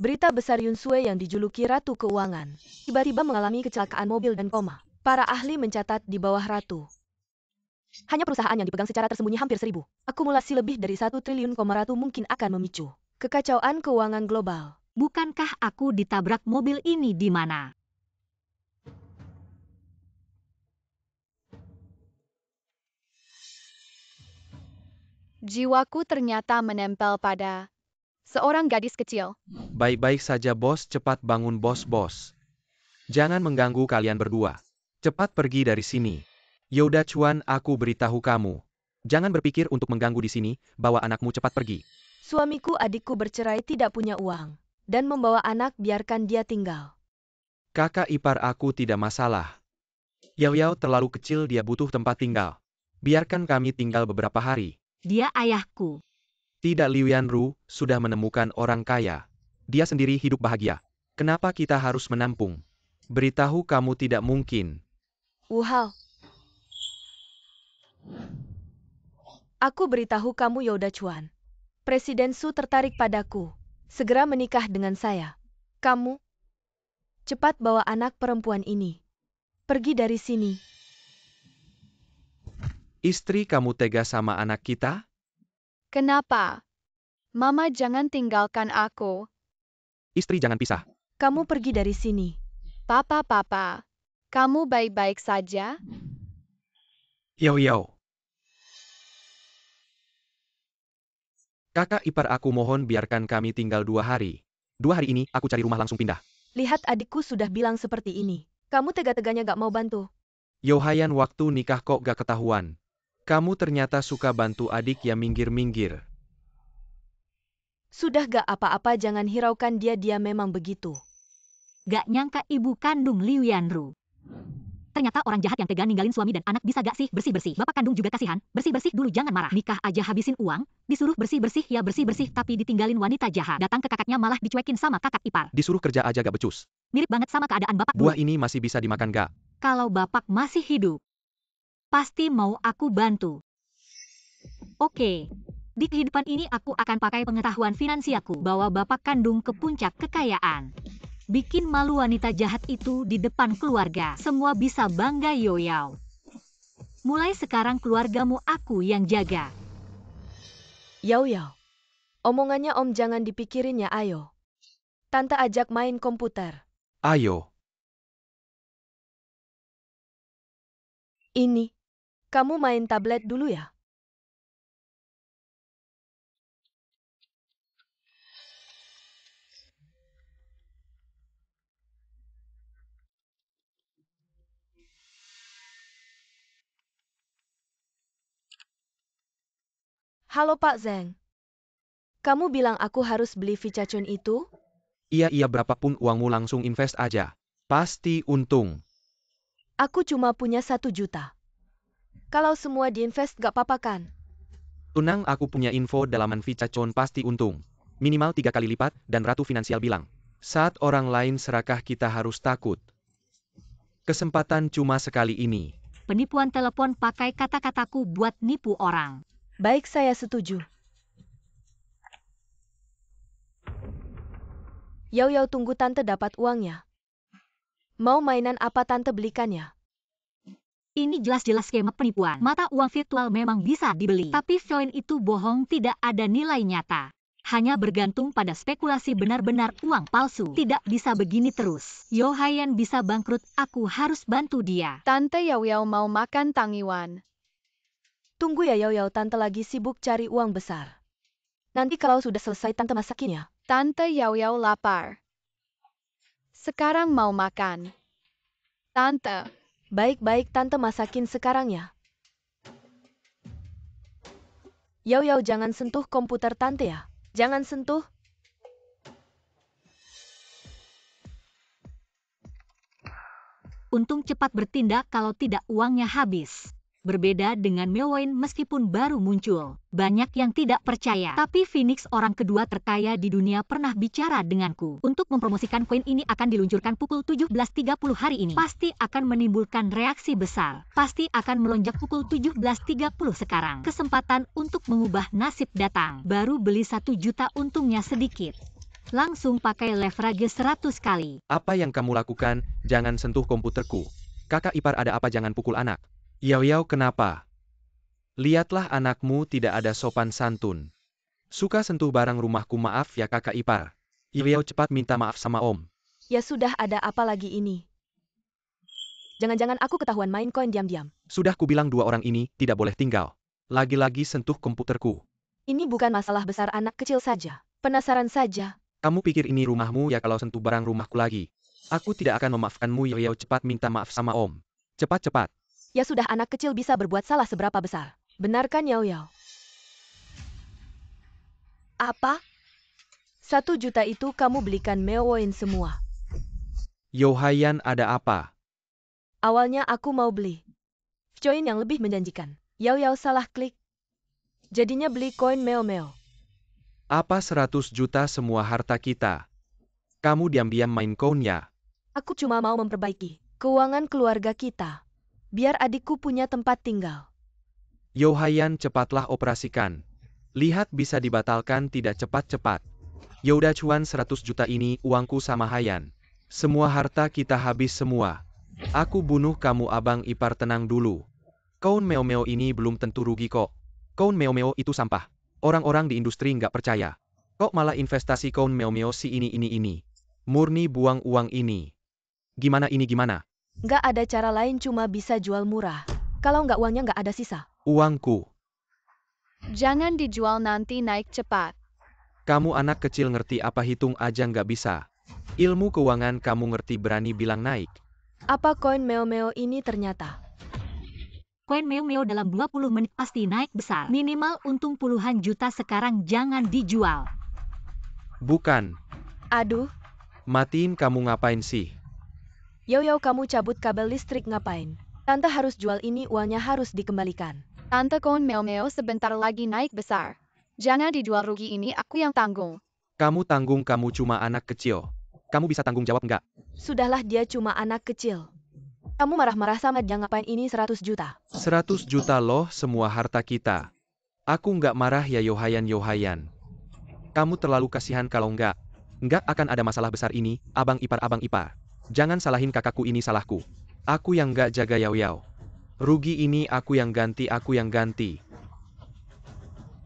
Berita besar Yun Sui yang dijuluki Ratu Keuangan tiba-tiba mengalami kecelakaan mobil dan koma. Para ahli mencatat di bawah Ratu hanya perusahaan yang dipegang secara tersembunyi hampir 1.000. Akumulasi lebih dari 1 triliun Ratu mungkin akan memicu kekacauan keuangan global. Bukankah aku ditabrak mobil ini di mana? Jiwaku ternyata menempel pada seorang gadis kecil. Baik-baik saja bos, cepat bangun bos. Jangan mengganggu kalian berdua. Cepat pergi dari sini. Yoda Chuan, aku beritahu kamu. Jangan berpikir untuk mengganggu di sini, bawa anakmu cepat pergi. Suamiku adikku bercerai tidak punya uang. Dan membawa anak biarkan dia tinggal. Kakak ipar aku tidak masalah. Yao Yao terlalu kecil, dia butuh tempat tinggal. Biarkan kami tinggal beberapa hari. Dia ayahku. Tidak, Liu Yanru sudah menemukan orang kaya. Dia sendiri hidup bahagia. Kenapa kita harus menampung? Beritahu kamu tidak mungkin. Wuhal. Aku beritahu kamu Yoda Chuan. Presiden Su tertarik padaku. Segera menikah dengan saya. Kamu, cepat bawa anak perempuan ini. Pergi dari sini. Istri kamu tega sama anak kita? Kenapa? Mama, jangan tinggalkan aku. Istri, jangan pisah. Kamu pergi dari sini. Papa, kamu baik-baik saja? Yao Yao. Kakak ipar aku mohon biarkan kami tinggal 2 hari. 2 hari ini aku cari rumah langsung pindah. Lihat adikku sudah bilang seperti ini. Kamu tega-teganya gak mau bantu. Yohayan, waktu nikah kok gak ketahuan. Kamu ternyata suka bantu adik ya, minggir-minggir. Sudah gak apa-apa, jangan hiraukan dia memang begitu. Gak nyangka ibu kandung Liu Yanru. Ternyata orang jahat yang tega ninggalin suami dan anak. Bisa gak sih bersih-bersih? Bapak kandung juga kasihan. Bersih-bersih dulu, jangan marah. Nikah aja habisin uang, disuruh bersih-bersih ya bersih-bersih, tapi ditinggalin wanita jahat. Datang ke kakaknya malah dicuekin sama kakak ipar. Disuruh kerja aja gak becus. Mirip banget sama keadaan bapak dulu. Buah ini masih bisa dimakan gak? Kalau bapak masih hidup, pasti mau aku bantu. Oke. Di kehidupan ini aku akan pakai pengetahuan finansiaku bawa bapak kandung ke puncak kekayaan. Bikin malu wanita jahat itu di depan keluarga. Semua bisa bangga Yao Yao. Mulai sekarang keluargamu aku yang jaga. Yao Yao. Omongannya Om jangan dipikirin ya, ayo. Tante ajak main komputer. Ayo. Ini. Kamu main tablet dulu ya? Halo Pak Zeng. Kamu bilang aku harus beli Vichachon itu? Iya, berapapun uangmu langsung invest aja. Pasti untung. Aku cuma punya 1 juta. Kalau semua diinvest gak apa-apa kan? Tunang, aku punya info dalaman Vichachon pasti untung. Minimal 3 kali lipat, dan Ratu Finansial bilang. Saat orang lain serakah kita harus takut. Kesempatan cuma sekali ini. Penipuan telepon pakai kata-kataku buat nipu orang. Baik, saya setuju. Yao Yao, tunggu tante dapat uangnya. Mau mainan apa tante belikannya? Ini jelas-jelas skema penipuan. Mata uang virtual memang bisa dibeli. Tapi koin itu bohong, tidak ada nilai nyata. Hanya bergantung pada spekulasi, benar-benar uang palsu. Tidak bisa begini terus. Yohayan bisa bangkrut, aku harus bantu dia. Tante Yao Yao mau makan tanggiwan. Tunggu ya Yao Yao, tante lagi sibuk cari uang besar. Nanti kalau sudah selesai tante masakin ya. Tante Yao Yao lapar. Sekarang mau makan. Tante. Baik-baik, tante masakin sekarang ya. Yao Yao, jangan sentuh komputer tante ya. Jangan sentuh. Untung cepat bertindak, kalau tidak uangnya habis. Berbeda dengan Meowen, meskipun baru muncul, banyak yang tidak percaya. Tapi Phoenix, orang kedua terkaya di dunia, pernah bicara denganku. Untuk mempromosikan koin ini akan diluncurkan pukul 17.30 hari ini. Pasti akan menimbulkan reaksi besar. Pasti akan melonjak pukul 17.30 sekarang. Kesempatan untuk mengubah nasib datang. Baru beli 1 juta, untungnya sedikit. Langsung pakai leverage 100 kali. Apa yang kamu lakukan? Jangan sentuh komputerku. Kakak ipar ada apa jangan pukul anak. Yao Yao kenapa? Lihatlah anakmu tidak ada sopan santun. Suka sentuh barang rumahku maaf ya kakak ipar. Yao Yao cepat minta maaf sama om. Ya sudah ada apa lagi ini? Jangan-jangan aku ketahuan main koin diam-diam. Sudah kubilang dua orang ini tidak boleh tinggal. Lagi-lagi sentuh komputerku. Ini bukan masalah besar anak kecil saja. Penasaran saja. Kamu pikir ini rumahmu ya kalau sentuh barang rumahku lagi. Aku tidak akan memaafkanmu Yao Yao cepat minta maaf sama om. Cepat-cepat. Ya sudah anak kecil bisa berbuat salah seberapa besar. Benarkan Yao Yao? Apa? 1 juta itu kamu belikan Meowoin semua. Yo Haiyan ada apa? Awalnya aku mau beli coin yang lebih menjanjikan. Yao Yao salah klik. Jadinya beli koin Meo Meo. Apa 100 juta semua harta kita? Kamu diam-diam main koin ya? Aku cuma mau memperbaiki keuangan keluarga kita. Biar adikku punya tempat tinggal. Yo Haiyan cepatlah operasikan. Lihat bisa dibatalkan tidak cepat-cepat. Yaudah cuan 100 juta ini uangku sama Haiyan. Semua harta kita habis semua. Aku bunuh kamu abang ipar tenang dulu. Koin Meo Meo ini belum tentu rugi kok. Koin Meo Meo itu sampah. Orang-orang di industri nggak percaya. Kok malah investasi koin Meo Meo si ini. Murni buang uang ini. Gimana ini gimana? Nggak ada cara lain cuma bisa jual murah. Kalau nggak uangnya nggak ada sisa. Uangku. Jangan dijual nanti naik cepat. Kamu anak kecil ngerti apa hitung aja nggak bisa. Ilmu keuangan kamu ngerti berani bilang naik. Apa koin Meo Meo ini ternyata? Koin Meo Meo dalam 20 menit pasti naik besar. Minimal untung puluhan juta sekarang jangan dijual. Bukan. Aduh, Matiin kamu ngapain sih? Yao Yao kamu cabut kabel listrik ngapain? Tante harus jual ini uangnya harus dikembalikan. Tante koin Meo Meo sebentar lagi naik besar. Jangan dijual rugi ini aku yang tanggung. Kamu tanggung kamu cuma anak kecil. Kamu bisa tanggung jawab nggak? Sudahlah dia cuma anak kecil. Kamu marah-marah sama dia ngapain ini 100 juta? 100 juta loh semua harta kita. Aku nggak marah ya Yo Haiyan. Kamu terlalu kasihan kalau nggak akan ada masalah besar ini, abang ipar. Jangan salahin kakakku ini salahku. Aku yang nggak jaga Yao Yao. Rugi ini aku yang ganti.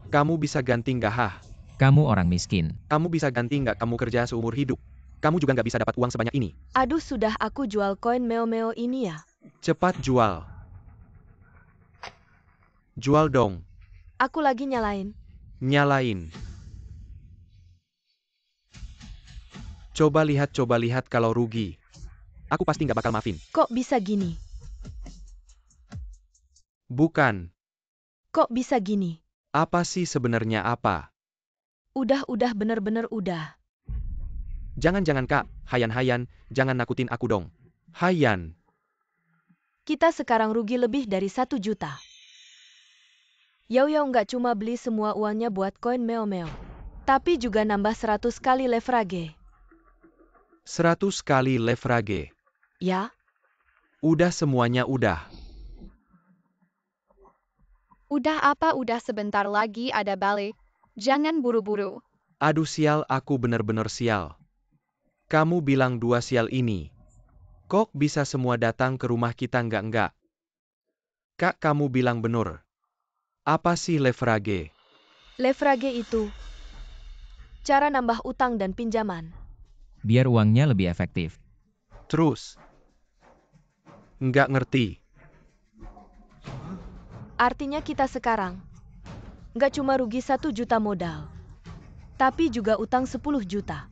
Kamu bisa ganti nggak hah? Kamu orang miskin. Kamu bisa ganti nggak kamu kerja seumur hidup? Kamu juga nggak bisa dapat uang sebanyak ini. Aduh sudah aku jual koin Meo Meo ini ya. Cepat jual. Jual dong. Aku lagi nyalain. Nyalain. Coba lihat kalau rugi. Aku pasti nggak bakal maafin. Kok bisa gini? Bukan. Kok bisa gini? Apa sih sebenarnya apa? Udah bener-bener udah. Jangan Kak, Haiyan, jangan nakutin aku dong. Haiyan. Kita sekarang rugi lebih dari 1 juta. Yao Yao nggak cuma beli semua uangnya buat koin Meo Meo. Tapi juga nambah 100 kali leverage. 100 kali leverage. Ya? Udah semuanya udah. Udah apa udah sebentar lagi ada balik. Jangan buru-buru. Aduh sial aku bener-bener sial. Kamu bilang 2 sial ini. Kok bisa semua datang ke rumah kita enggak? Kak kamu bilang bener. Apa sih leverage? Leverage itu cara nambah utang dan pinjaman. Biar uangnya lebih efektif. Terus? Nggak ngerti. Artinya kita sekarang nggak cuma rugi 1 juta modal. Tapi juga utang 10 juta.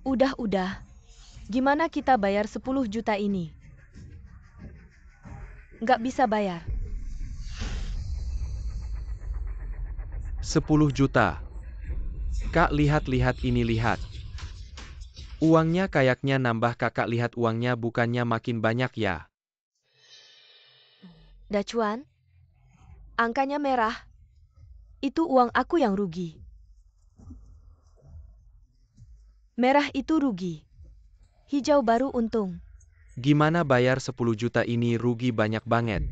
Udah. Gimana kita bayar 10 juta ini? Nggak bisa bayar. 10 juta. Kak lihat ini lihat. Uangnya kayaknya nambah kakak lihat uangnya bukannya makin banyak ya. Dacuan, angkanya merah. Itu uang aku yang rugi. Merah itu rugi. Hijau baru untung. Gimana bayar 10 juta ini rugi banyak banget.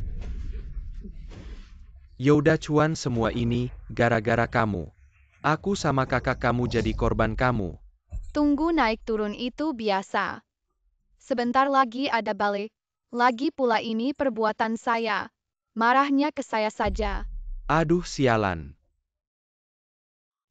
Yaudah cuan semua ini gara-gara kamu. Aku sama kakak kamu jadi korban kamu. Tunggu, naik turun itu biasa. Sebentar lagi ada balik. Lagi pula ini perbuatan saya. Marahnya ke saya saja. Aduh sialan.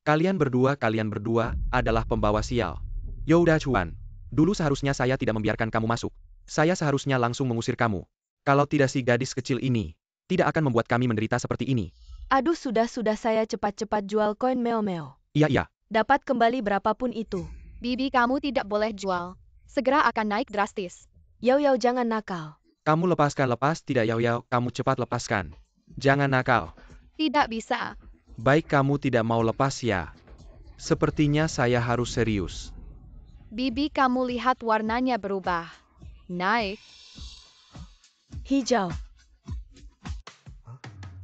Kalian berdua adalah pembawa sial. Yaudah Chuan, dulu seharusnya saya tidak membiarkan kamu masuk. Saya seharusnya langsung mengusir kamu. Kalau tidak si gadis kecil ini, tidak akan membuat kami menderita seperti ini. Aduh sudah saya cepat-cepat jual koin meo-meo. Iya. Dapat kembali berapapun itu. Bibi, kamu tidak boleh jual. Segera akan naik drastis. Yao jangan nakal. Kamu lepaskan tidak Yao, kamu cepat lepaskan. Jangan nakal. Tidak bisa. Baik kamu tidak mau lepas ya. Sepertinya saya harus serius. Bibi, kamu lihat warnanya berubah. Naik. Hijau.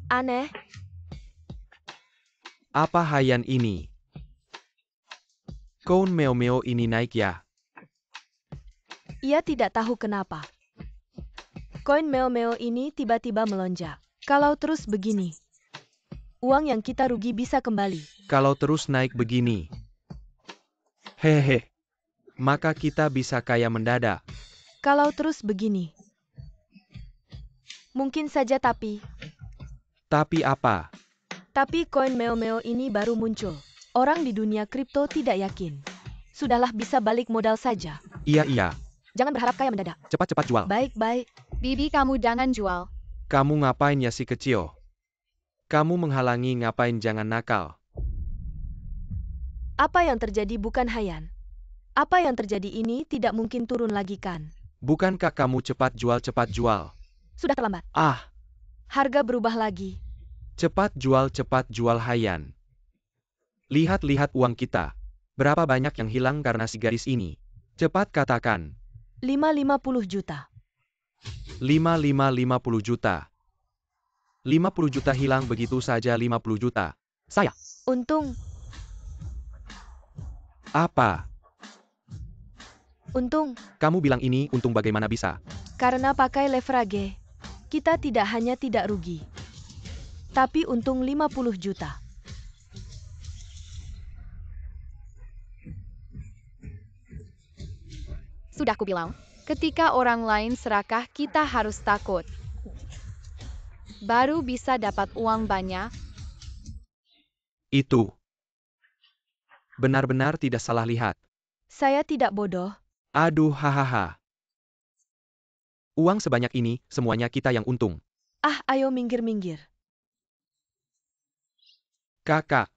Aneh. Apa hayan ini? Koin meo-meo ini naik ya? Ia tidak tahu kenapa. Koin meo-meo ini tiba-tiba melonjak. Kalau terus begini, uang yang kita rugi bisa kembali. Kalau terus naik begini. Hehe. Maka kita bisa kaya mendadak. Kalau terus begini. Mungkin saja tapi apa? Tapi koin meo-meo ini baru muncul. Orang di dunia kripto tidak yakin. Sudahlah, bisa balik modal saja. Iya. Jangan berharap kaya mendadak. Cepat jual. Baik. Bibi, kamu jangan jual. Kamu ngapain ya si kecil? Kamu menghalangi ngapain, jangan nakal. Apa yang terjadi bukan hayan. Apa yang terjadi ini tidak mungkin turun lagi kan? Bukankah kamu cepat jual? Sudah terlambat. Harga berubah lagi. Cepat jual hayan. Lihat uang kita. Berapa banyak yang hilang karena si gadis ini? Cepat katakan. 50 juta. 50 juta. 50 juta hilang begitu saja, 50 juta. Saya. Untung. Apa? Untung. Kamu bilang ini untung, bagaimana bisa? Karena pakai leverage, kita tidak hanya tidak rugi, tapi untung 50 juta. Sudah kubilang, ketika orang lain serakah kita harus takut. Baru bisa dapat uang banyak. Itu benar-benar tidak salah lihat. Saya tidak bodoh. Aduh, hahaha. Uang sebanyak ini, semuanya kita yang untung. Ayo minggir. Kakak,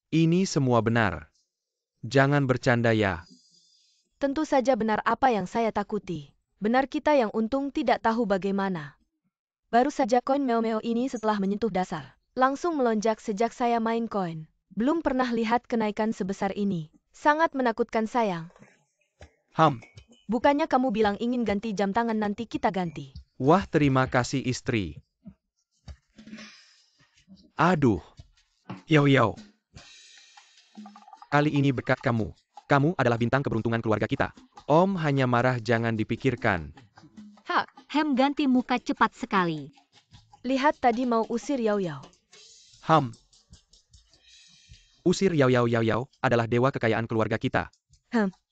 ini semua benar. Jangan bercanda ya. Tentu saja benar apa yang saya takuti. Benar, kita yang untung tidak tahu bagaimana. Baru saja koin meo-meo ini setelah menyentuh dasar, langsung melonjak sejak saya main koin. Belum pernah lihat kenaikan sebesar ini. Sangat menakutkan sayang. Bukannya kamu bilang ingin ganti jam tangan, nanti kita ganti. Wah, terima kasih istri. Aduh. Yao. Kali ini berkat kamu. Kamu adalah bintang keberuntungan keluarga kita. Om hanya marah, jangan dipikirkan. Hem ganti muka cepat sekali. Lihat, tadi mau usir Yao. Usir Yao adalah dewa kekayaan keluarga kita.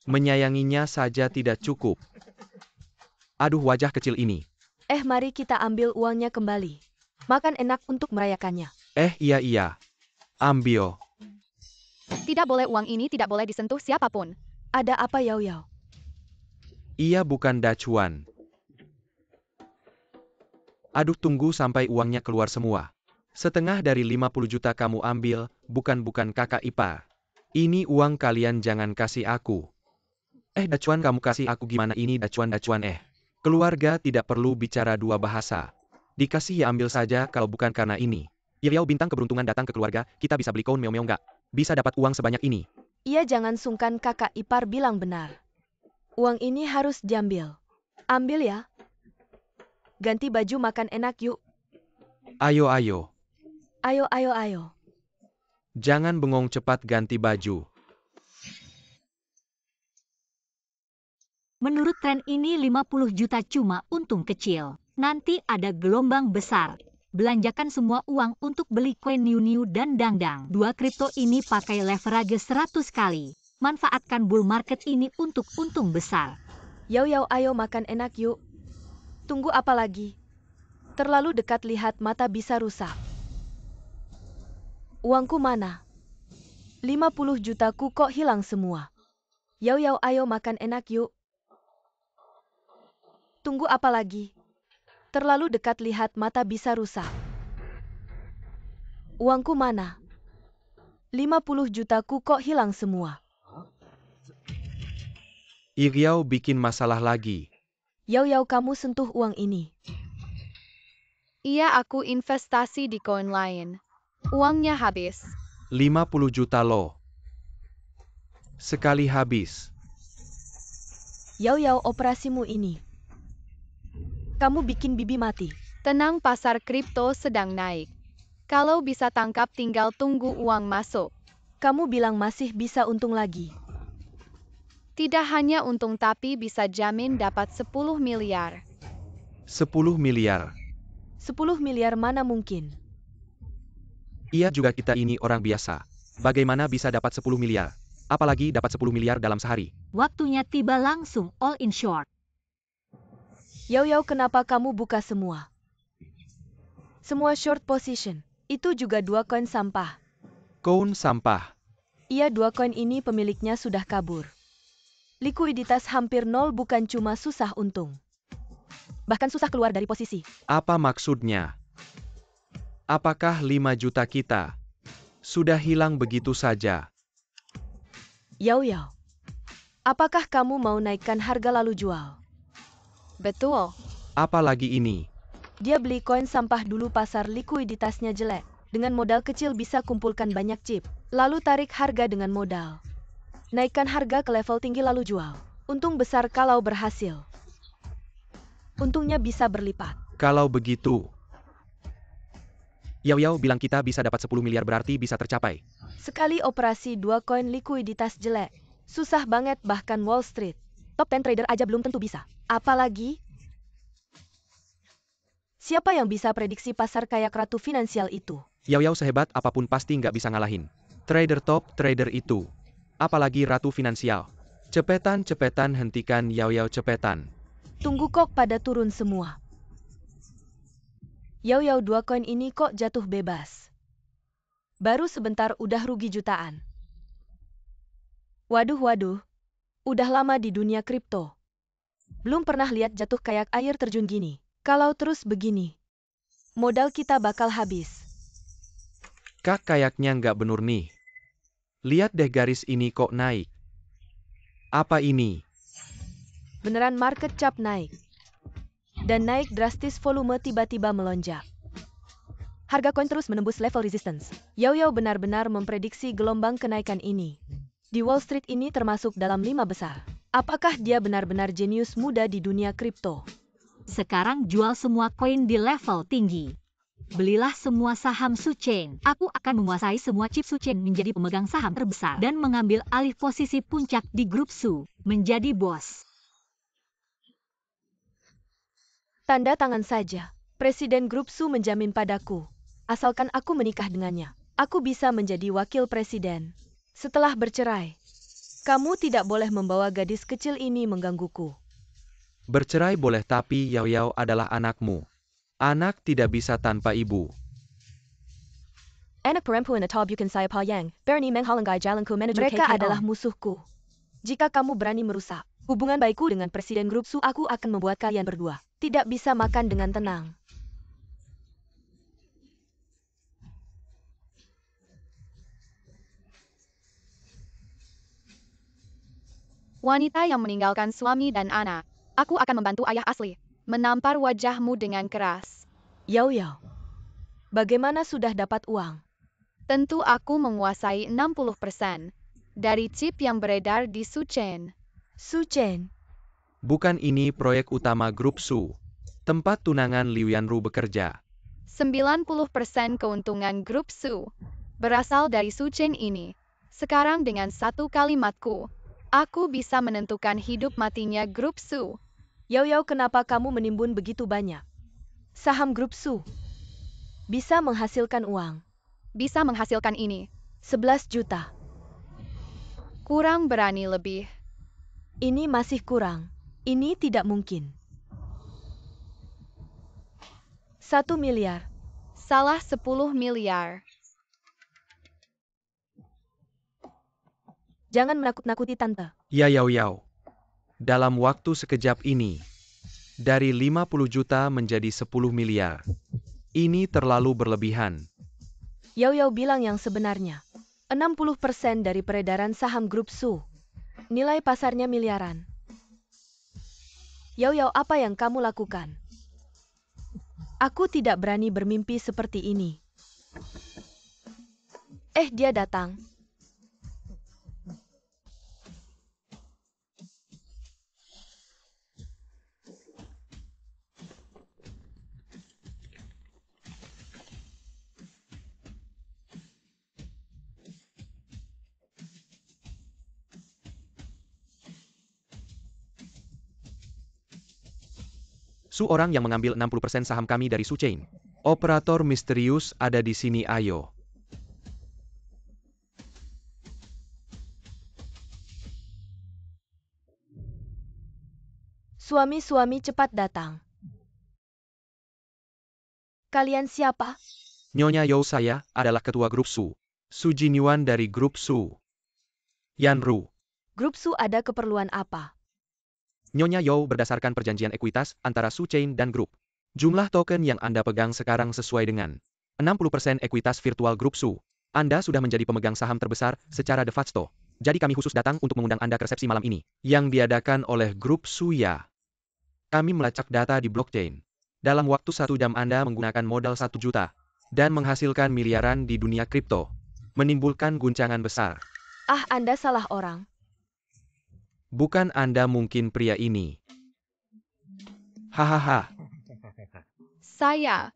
Menyayanginya saja tidak cukup. Aduh, wajah kecil ini. Mari kita ambil uangnya kembali. Makan enak untuk merayakannya. Iya. Ambil. Tidak boleh, uang ini tidak boleh disentuh siapapun. Ada apa Yao? Iya, bukan Dacuan. Aduh, tunggu sampai uangnya keluar semua. Setengah dari 50 juta kamu ambil, bukan kakak ipar. Ini uang kalian, jangan kasih aku. Dacuan, kamu kasih aku gimana ini Dacuan. Keluarga tidak perlu bicara dua bahasa. Dikasih ya ambil saja, kalau bukan karena ini. Yao, bintang keberuntungan datang ke keluarga, kita bisa beli koin meo-meo nggak? Bisa dapat uang sebanyak ini. Iya, jangan sungkan, kakak ipar bilang benar. Uang ini harus diambil. Ambil ya. Ganti baju, makan enak yuk. Ayo. Ayo. Jangan bengong, cepat ganti baju. Menurut tren ini 50 juta cuma untung kecil. Nanti ada gelombang besar. Belanjakan semua uang untuk beli koin Niu dan Dangdang. Dua kripto ini pakai leverage 100 kali. Manfaatkan bull market ini untuk untung besar. Yao Yao, ayo makan enak yuk. Tunggu apa lagi? Terlalu dekat lihat mata bisa rusak. Uangku mana? 50 jutaku kok hilang semua. Yao Yao, ayo makan enak yuk. Tunggu apa lagi? Terlalu dekat lihat mata bisa rusak. Uangku mana? 50 jutaku kok hilang semua. Yao bikin masalah lagi. Yao Yao, kamu sentuh uang ini. Iya, aku investasi di koin lain. Uangnya habis. 50 juta loh. Sekali habis. Yao Yao, operasimu ini. Kamu bikin bibi mati. Tenang, pasar kripto sedang naik. Kalau bisa tangkap tinggal tunggu uang masuk. Kamu bilang masih bisa untung lagi. Tidak hanya untung tapi bisa jamin dapat 10 miliar. 10 miliar. 10 miliar mana mungkin? Iya juga, kita ini orang biasa. Bagaimana bisa dapat 10 miliar? Apalagi dapat 10 miliar dalam sehari. Waktunya tiba, langsung all in short. Yao Yao, kenapa kamu buka semua? Semua short position. Itu juga 2 koin sampah. Koin sampah. Iya, 2 koin ini pemiliknya sudah kabur. Likuiditas hampir nol, bukan cuma susah untung. Bahkan susah keluar dari posisi. Apa maksudnya? Apakah 5 juta kita sudah hilang begitu saja? Yao Yao, apakah kamu mau naikkan harga lalu jual? Betul. Apalagi ini? Dia beli koin sampah dulu, pasar likuiditasnya jelek. Dengan modal kecil bisa kumpulkan banyak chip. Lalu tarik harga dengan modal. Naikkan harga ke level tinggi lalu jual. Untung besar kalau berhasil. Untungnya bisa berlipat. Kalau begitu, Yao Yao bilang kita bisa dapat 10 miliar, berarti bisa tercapai. Sekali operasi 2 koin likuiditas jelek. Susah banget, bahkan Wall Street. Top 10 trader aja belum tentu bisa. Apalagi? Siapa yang bisa prediksi pasar kayak ratu finansial itu? Yao Yao sehebat apapun pasti nggak bisa ngalahin trader top trader itu. Apalagi ratu finansial. Cepetan hentikan Yao Yao, cepetan. Tunggu kok pada turun semua. Yao Yao, 2 koin ini kok jatuh bebas. Baru sebentar udah rugi jutaan. Waduh. Udah lama di dunia kripto. Belum pernah lihat jatuh kayak air terjun gini. Kalau terus begini, modal kita bakal habis. Kak, kayaknya nggak bener nih. Lihat deh, garis ini kok naik. Apa ini? Beneran market cap naik. Dan naik drastis, volume tiba-tiba melonjak. Harga koin terus menembus level resistance. Yao Yao benar-benar memprediksi gelombang kenaikan ini. Di Wall Street ini termasuk dalam 5 besar. Apakah dia benar-benar jenius muda di dunia kripto? Sekarang jual semua koin di level tinggi. Belilah semua saham Suchain. Aku akan menguasai semua chip Suchain, menjadi pemegang saham terbesar dan mengambil alih posisi puncak di grup Su, menjadi bos. Tanda tangan saja. Presiden grup Su menjamin padaku. Asalkan aku menikah dengannya, aku bisa menjadi wakil presiden. Setelah bercerai, kamu tidak boleh membawa gadis kecil ini menggangguku. Bercerai boleh, tapi Yao Yao adalah anakmu. Anak tidak bisa tanpa ibu. Anak perempuan atau bukan saya Yang, berani menghalangi jalanku menuju KKO. Mereka adalah musuhku. Jika kamu berani merusak hubungan baikku dengan presiden grup Su, aku akan membuat kalian berdua tidak bisa makan dengan tenang. Wanita yang meninggalkan suami dan anak. Aku akan membantu ayah asli. Menampar wajahmu dengan keras. Yao Yao, bagaimana sudah dapat uang? Tentu aku menguasai 60% dari chip yang beredar di Suchain. Suchain? Bukan ini proyek utama grup Su, tempat tunangan Liu Yanru bekerja. 90% keuntungan grup Su berasal dari Suchain ini. Sekarang dengan satu kalimatku, aku bisa menentukan hidup matinya grup Su. Yao Yao, kenapa kamu menimbun begitu banyak saham grup Su? Bisa menghasilkan uang. Bisa menghasilkan ini. 11 juta. Kurang berani lebih. Ini masih kurang. Ini tidak mungkin. 1 miliar. Salah 10 miliar. Jangan menakut-nakuti tante. Ya Yao Yao. Dalam waktu sekejap ini, dari 50 juta menjadi 10 miliar. Ini terlalu berlebihan. Yao Yao bilang yang sebenarnya. 60% dari peredaran saham grup Su. Nilai pasarnya miliaran. Yao Yao, apa yang kamu lakukan? Aku tidak berani bermimpi seperti ini. Dia datang. Su orang yang mengambil 60% saham kami dari Su Chain. Operator misterius ada di sini, ayo. Suami-suami cepat datang. Kalian siapa? Nyonya Yao, saya adalah ketua grup Su. Su Jinyuan dari grup Su. Yanru. Grup Su ada keperluan apa? Nyonya Yao, berdasarkan perjanjian ekuitas antara Su Chain dan grup. Jumlah token yang Anda pegang sekarang sesuai dengan 60% ekuitas virtual grup Su. Anda sudah menjadi pemegang saham terbesar secara de facto. Jadi kami khusus datang untuk mengundang Anda ke resepsi malam ini, yang diadakan oleh grup Su ya. Kami melacak data di blockchain. Dalam waktu 1 jam Anda menggunakan modal 1 juta. Dan menghasilkan miliaran di dunia kripto. Menimbulkan guncangan besar. Anda salah orang. Bukan Anda mungkin pria ini. Hahaha. Saya.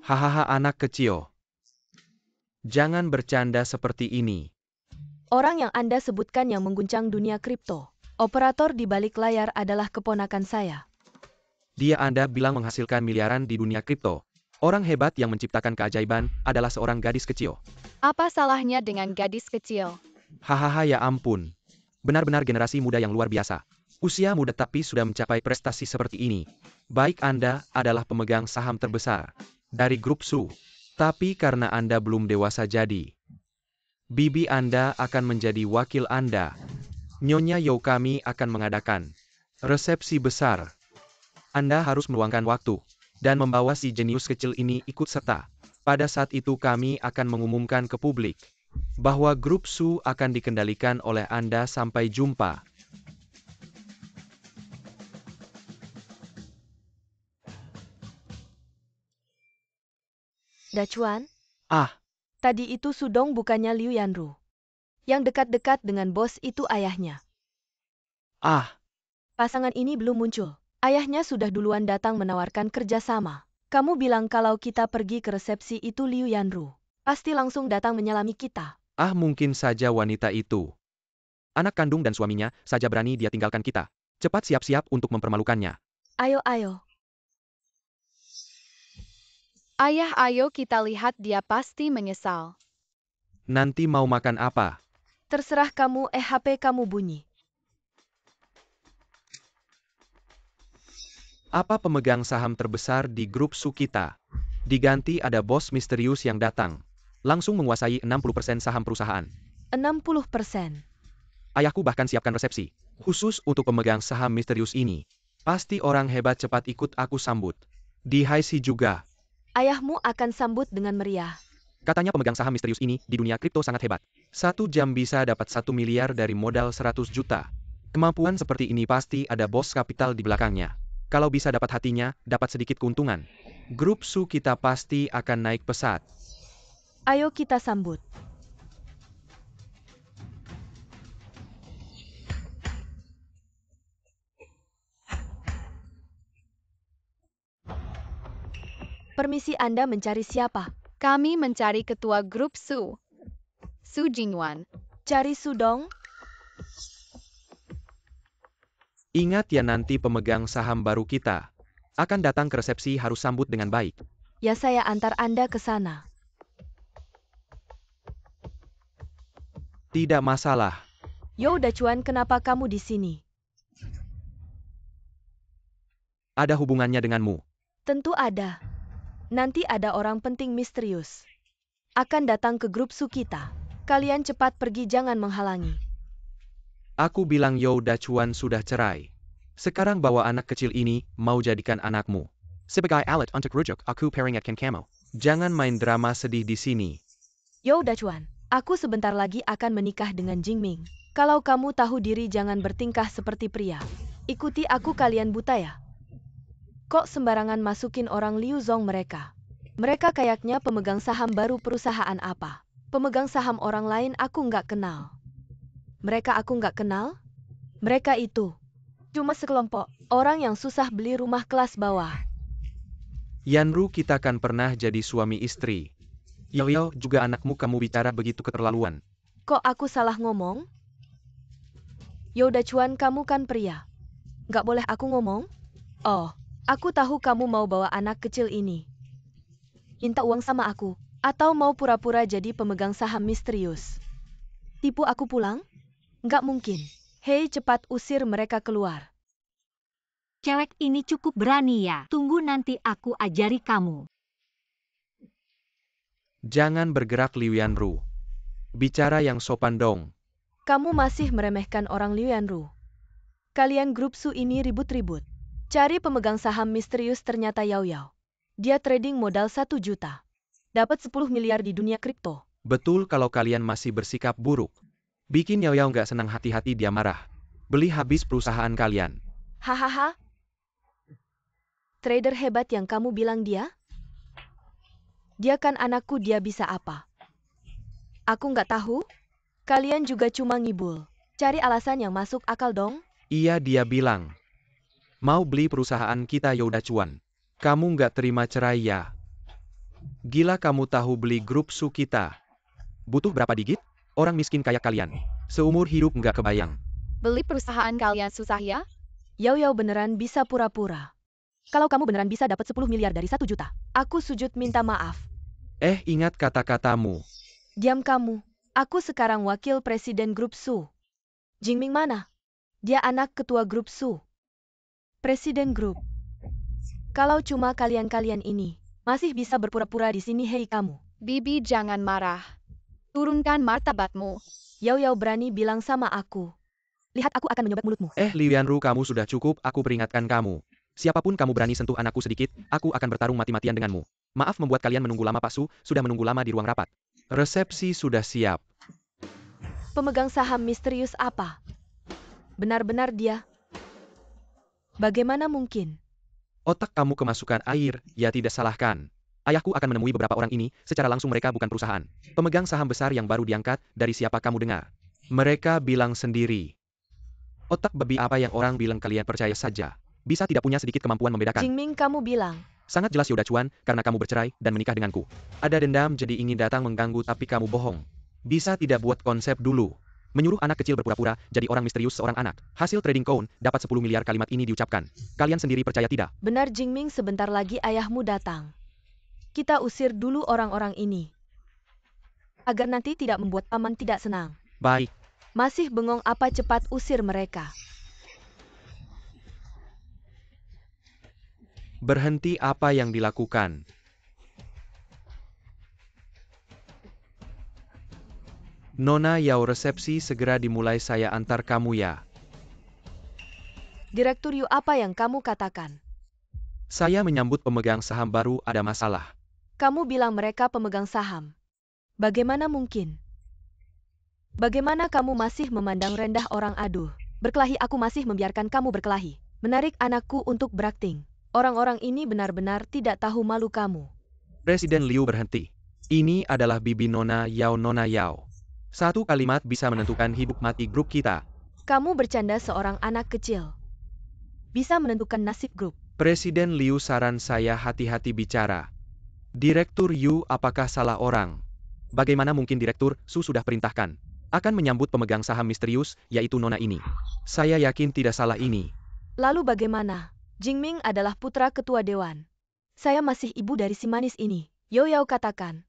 Hahaha anak kecil. Jangan bercanda seperti ini. Orang yang Anda sebutkan yang mengguncang dunia kripto. Operator di balik layar adalah keponakan saya. Dia Anda bilang menghasilkan miliaran di dunia kripto. Orang hebat yang menciptakan keajaiban adalah seorang gadis kecil. Apa salahnya dengan gadis kecil? Hahaha ya ampun. Benar-benar generasi muda yang luar biasa. Usia muda tapi sudah mencapai prestasi seperti ini. Baik Anda adalah pemegang saham terbesar dari grup Su. Tapi karena Anda belum dewasa jadi. Bibi Anda akan menjadi wakil Anda. Nyonya Yao, kami akan mengadakan resepsi besar. Anda harus meluangkan waktu dan membawa si jenius kecil ini ikut serta. Pada saat itu kami akan mengumumkan ke publik bahwa grup Su akan dikendalikan oleh Anda. Sampai jumpa. Dachuan? Ah, Tadi itu Sudong bukannya Liu Yanru. Yang dekat-dekat dengan bos itu ayahnya. ah, Pasangan ini belum muncul. Ayahnya sudah duluan datang menawarkan kerjasama. Kamu bilang kalau kita pergi ke resepsi itu Liu Yanru. Pasti langsung datang menyelami kita. mungkin saja wanita itu. Anak kandung dan suaminya saja berani dia tinggalkan kita. Cepat siap-siap untuk mempermalukannya. Ayo. Ayah, ayo kita lihat, dia pasti menyesal. Nanti mau makan apa? Terserah kamu, HP kamu bunyi. Apa pemegang saham terbesar di grup Su kita? Diganti ada bos misterius yang datang. Langsung menguasai 60% saham perusahaan. 60%. Ayahku bahkan siapkan resepsi. Khusus untuk pemegang saham misterius ini. Pasti orang hebat, cepat ikut aku sambut. Di Haisi juga. Ayahmu akan sambut dengan meriah. Katanya pemegang saham misterius ini di dunia kripto sangat hebat. 1 jam bisa dapat 1 miliar dari modal 100 juta. Kemampuan seperti ini pasti ada bos kapital di belakangnya. Kalau bisa dapat hatinya, dapat sedikit keuntungan. Grup Su kita pasti akan naik pesat. Ayo kita sambut. Permisi, Anda mencari siapa? Kami mencari ketua grup Su. Su Jinyuan. Cari Sudong? Ingat ya, nanti pemegang saham baru kita. Akan datang ke resepsi harus sambut dengan baik. Ya saya antar Anda ke sana. Tidak masalah. Yo Dachuan, kenapa kamu di sini? Ada hubungannya denganmu. Tentu ada. Nanti ada orang penting misterius. Akan datang ke grup Su kita. Kalian cepat pergi, jangan menghalangi. Aku bilang Yo Dachuan sudah cerai. Sekarang bawa anak kecil ini, mau jadikan anakmu. Sebagai alat untuk rujuk, aku peringatkan kamu. Jangan main drama sedih di sini. Yo Dachuan, aku sebentar lagi akan menikah dengan Jingming. Kalau kamu tahu diri jangan bertingkah seperti pria. Ikuti aku, kalian buta ya? Kok sembarangan masukin orang Liu Zong mereka? Mereka kayaknya pemegang saham baru perusahaan apa? Pemegang saham orang lain aku nggak kenal. Mereka aku nggak kenal? Mereka itu cuma sekelompok orang yang susah beli rumah kelas bawah. Yanru, kita kan pernah jadi suami istri. Yo juga anakmu, kamu bicara begitu keterlaluan. Kok aku salah ngomong? Yo Dachuan, kamu kan pria. Nggak boleh aku ngomong? Oh, aku tahu kamu mau bawa anak kecil ini. Minta uang sama aku, atau mau pura-pura jadi pemegang saham misterius. Tipu aku pulang? Nggak mungkin. Hei, cepat usir mereka keluar. Cewek ini cukup berani ya. Tunggu nanti aku ajari kamu. Jangan bergerak Liu Yanru. Bicara yang sopan dong. Kamu masih meremehkan orang Liu Yanru. Kalian grup Su ini ribut-ribut. Cari pemegang saham misterius, ternyata Yao Yao. Dia trading modal 1 juta. Dapat 10 miliar di dunia kripto. Betul, kalau kalian masih bersikap buruk. Bikin Yao Yao nggak senang, hati-hati dia marah. Beli habis perusahaan kalian. Hahaha. Trader hebat yang kamu bilang dia? Dia kan anakku, dia bisa apa? Aku nggak tahu. Kalian juga cuma ngibul. Cari alasan yang masuk akal dong. Iya, dia bilang. Mau beli perusahaan kita Yo Dachuan. Kamu nggak terima cerai ya? Gila, kamu tahu beli grup Su kita? Butuh berapa digit? Orang miskin kayak kalian. Seumur hidup nggak kebayang. Beli perusahaan kalian susah ya? Yao Yao beneran bisa pura-pura. Kalau kamu beneran bisa dapat 10 miliar dari 1 juta, aku sujud minta maaf. Ingat kata-katamu. Diam kamu. Aku sekarang wakil presiden grup Su. Jingming mana? Dia anak ketua grup Su. Presiden grup. Kalau cuma kalian-kalian ini masih bisa berpura-pura di sini, hei kamu. Bibi, jangan marah. Turunkan martabatmu. Yao Yao berani bilang sama aku. Lihat, aku akan menyobek mulutmu. Liu Yanru, kamu sudah cukup, aku peringatkan kamu. Siapapun kamu berani sentuh anakku sedikit, aku akan bertarung mati-matian denganmu. Maaf membuat kalian menunggu lama, Pak Su, sudah menunggu lama di ruang rapat. Resepsi sudah siap. Pemegang saham misterius apa? Benar-benar dia? Bagaimana mungkin? Otak kamu kemasukan air, ya tidak salahkan. Ayahku akan menemui beberapa orang ini, secara langsung mereka bukan perusahaan. Pemegang saham besar yang baru diangkat, dari siapa kamu dengar? Mereka bilang sendiri. Otak babi apa yang orang bilang kalian percaya saja. Bisa tidak punya sedikit kemampuan membedakan. Jingming, kamu bilang. Sangat jelas Yo Dachuan, karena kamu bercerai dan menikah denganku. Ada dendam jadi ingin datang mengganggu, tapi kamu bohong. Bisa tidak buat konsep dulu. Menyuruh anak kecil berpura-pura jadi orang misterius seorang anak. Hasil trading count, dapat 10 miliar, kalimat ini diucapkan. Kalian sendiri percaya tidak? Benar Jingming, sebentar lagi ayahmu datang. Kita usir dulu orang-orang ini. Agar nanti tidak membuat paman tidak senang. Baik. Masih bengong apa, cepat usir mereka. Berhenti apa yang dilakukan. Nona Yao, resepsi segera dimulai, saya antar kamu ya. Direktur Yu, apa yang kamu katakan? Saya menyambut pemegang saham baru, ada masalah. Kamu bilang mereka pemegang saham. Bagaimana mungkin? Bagaimana kamu masih memandang rendah orang? Aduh, berkelahi, aku masih membiarkan kamu berkelahi. Menarik anakku untuk berakting. Orang-orang ini benar-benar tidak tahu malu kamu. Presiden Liu berhenti. Ini adalah bibi Nona Yao. Nona Yao. Satu kalimat bisa menentukan hidup mati grup kita. Kamu bercanda, seorang anak kecil bisa menentukan nasib grup. Presiden Liu, saran saya hati-hati bicara. Direktur Yu, apakah salah orang? Bagaimana mungkin Direktur Su sudah perintahkan akan menyambut pemegang saham misterius, yaitu Nona ini. Saya yakin tidak salah ini. Lalu bagaimana? Jingming adalah putra ketua dewan. Saya masih ibu dari si manis ini. Yao Yao katakan.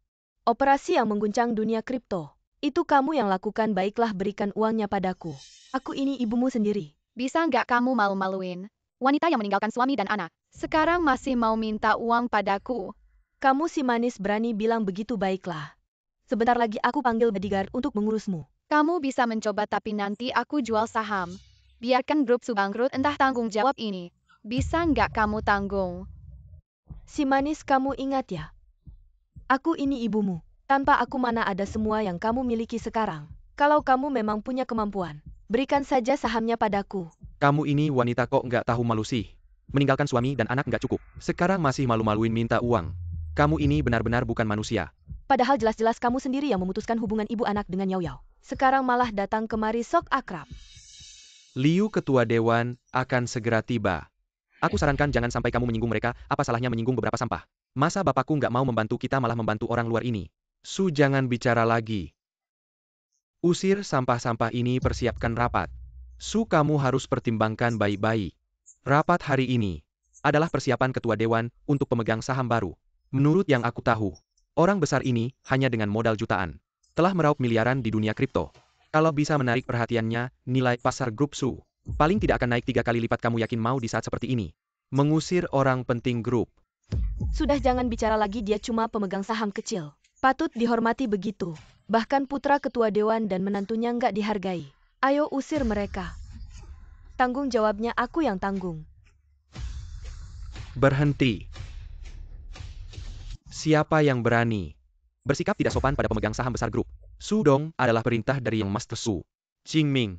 Operasi yang mengguncang dunia kripto. Itu kamu yang lakukan, baiklah berikan uangnya padaku. Aku ini ibumu sendiri. Bisa nggak kamu malu-maluin? Wanita yang meninggalkan suami dan anak. Sekarang masih mau minta uang padaku. Kamu si manis berani bilang begitu, baiklah. Sebentar lagi aku panggil bodyguard untuk mengurusmu. Kamu bisa mencoba tapi nanti aku jual saham. Biarkan grup Su bangkrut, entah tanggung jawab ini. Bisa nggak kamu tanggung? Si manis, kamu ingat ya? Aku ini ibumu. Tanpa aku mana ada semua yang kamu miliki sekarang. Kalau kamu memang punya kemampuan, berikan saja sahamnya padaku. Kamu ini wanita kok nggak tahu malu sih. Meninggalkan suami dan anak nggak cukup. Sekarang masih malu-maluin minta uang. Kamu ini benar-benar bukan manusia. Padahal jelas-jelas kamu sendiri yang memutuskan hubungan ibu anak dengan Yao Yao. Sekarang malah datang kemari sok akrab. Liu ketua dewan akan segera tiba. Aku sarankan jangan sampai kamu menyinggung mereka, apa salahnya menyinggung beberapa sampah. Masa bapakku nggak mau membantu kita malah membantu orang luar ini. Su, jangan bicara lagi. Usir sampah-sampah ini, persiapkan rapat. Su, kamu harus pertimbangkan baik-baik. Rapat hari ini adalah persiapan ketua dewan untuk pemegang saham baru. Menurut yang aku tahu, orang besar ini hanya dengan modal jutaan telah meraup miliaran di dunia kripto. Kalau bisa menarik perhatiannya, nilai pasar grup Su paling tidak akan naik 3 kali lipat. Kamu yakin mau di saat seperti ini? Mengusir orang penting grup. Sudah, jangan bicara lagi, dia cuma pemegang saham kecil. Patut dihormati begitu. Bahkan putra ketua dewan dan menantunya nggak dihargai. Ayo usir mereka. Tanggung jawabnya aku yang tanggung. Berhenti. Siapa yang berani bersikap tidak sopan pada pemegang saham besar grup Su dong? Adalah perintah dari Yang Master Su. Jingming,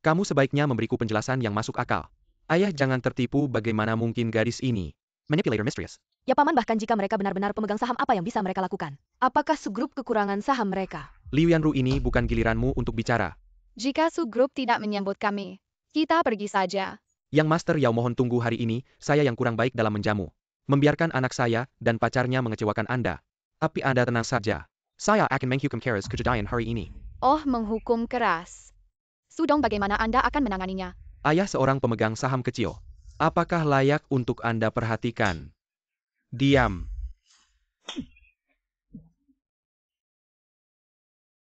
kamu sebaiknya memberiku penjelasan yang masuk akal. Ayah jangan tertipu, bagaimana mungkin gadis ini manipulator misterius. Ya paman, bahkan jika mereka benar-benar pemegang saham, apa yang bisa mereka lakukan? Apakah subgrup kekurangan saham mereka? Liu Yanru, ini bukan giliranmu untuk bicara. Jika Su Group tidak menyambut kami, kita pergi saja. Yang Master Yao, mohon tunggu. Hari ini, saya yang kurang baik dalam menjamu. Membiarkan anak saya dan pacarnya mengecewakan Anda. Tapi Anda tenang saja. Saya akan menghukum keras kejadian hari ini. Oh, menghukum keras. Sudong, bagaimana Anda akan menanganinya? Ayah seorang pemegang saham kecil. Apakah layak untuk Anda perhatikan? Diam.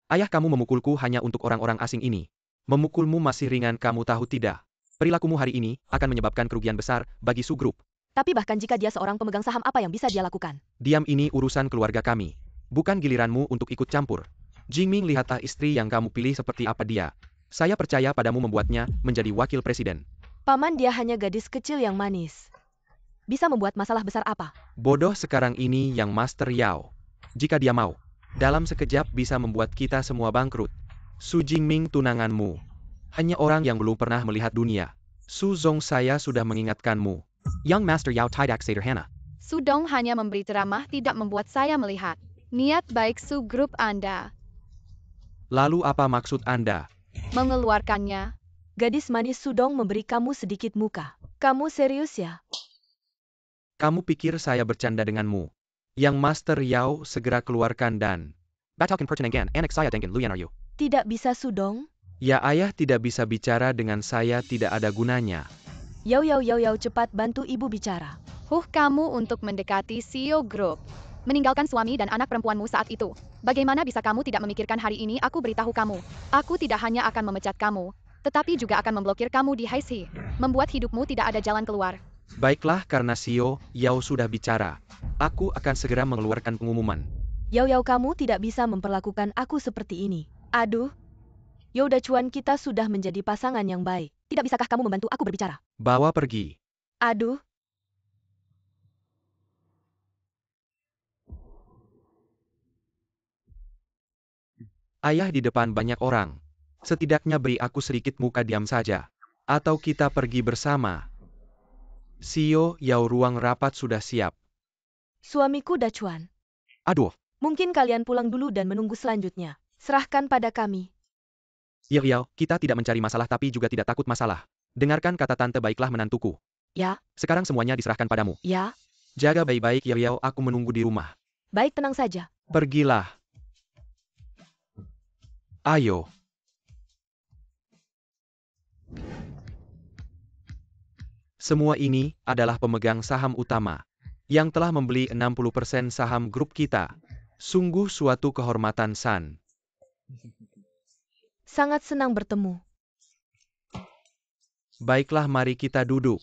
Ayah, kamu memukulku hanya untuk orang-orang asing ini. Memukulmu masih ringan, kamu tahu tidak? Perilakumu hari ini akan menyebabkan kerugian besar bagi Su Group. Tapi bahkan jika dia seorang pemegang saham, apa yang bisa dia lakukan? Diam, ini urusan keluarga kami. Bukan giliranmu untuk ikut campur. Jingming, lihatlah istri yang kamu pilih seperti apa dia. Saya percaya padamu membuatnya menjadi wakil presiden. Paman, dia hanya gadis kecil yang manis. Bisa membuat masalah besar apa? Bodoh sekarang ini Yang Master Yao. Jika dia mau, dalam sekejap bisa membuat kita semua bangkrut. Su Jingming, tunanganmu hanya orang yang belum pernah melihat dunia. Su Zong, saya sudah mengingatkanmu. Young Master Yao tidak sederhana. Sudong hanya memberi ceramah, tidak membuat saya melihat niat baik Su Group Anda. Lalu apa maksud Anda? Mengeluarkannya. Gadis manis Sudong memberi kamu sedikit muka. Kamu serius ya? Kamu pikir saya bercanda denganmu? Yang Master Yao, segera keluarkan dan batalkan pertunangan anak saya dengan Lu Yanru. Tidak bisa, Sudong. Ya, ayah tidak bisa bicara dengan saya, tidak ada gunanya. Yao, cepat bantu ibu bicara. Kamu untuk mendekati CEO Group. Meninggalkan suami dan anak perempuanmu saat itu. Bagaimana bisa kamu tidak memikirkan hari ini? Aku beritahu kamu. Aku tidak hanya akan memecat kamu, tetapi juga akan memblokir kamu di HiSi. Membuat hidupmu tidak ada jalan keluar. Baiklah, karena CEO Yao sudah bicara. Aku akan segera mengeluarkan pengumuman. Yao, kamu tidak bisa memperlakukan aku seperti ini. Aduh. Yoda Chuan, kita sudah menjadi pasangan yang baik. Tidak bisakah kamu membantu aku berbicara? Bawa pergi. Aduh. Ayah di depan banyak orang. Setidaknya beri aku sedikit muka, diam saja. Atau kita pergi bersama. CEO Yao, ruang rapat sudah siap. Suamiku Dachuan. Aduh. Mungkin kalian pulang dulu dan menunggu selanjutnya. Serahkan pada kami. Yao, kita tidak mencari masalah tapi juga tidak takut masalah. Dengarkan kata tante, baiklah menantuku. Ya. Sekarang semuanya diserahkan padamu. Ya. Jaga baik-baik Yao, aku menunggu di rumah. Baik, tenang saja. Pergilah. Ayo. Semua ini adalah pemegang saham utama yang telah membeli 60% saham grup kita. Sungguh suatu kehormatan, San. Sangat senang bertemu. Baiklah, mari kita duduk.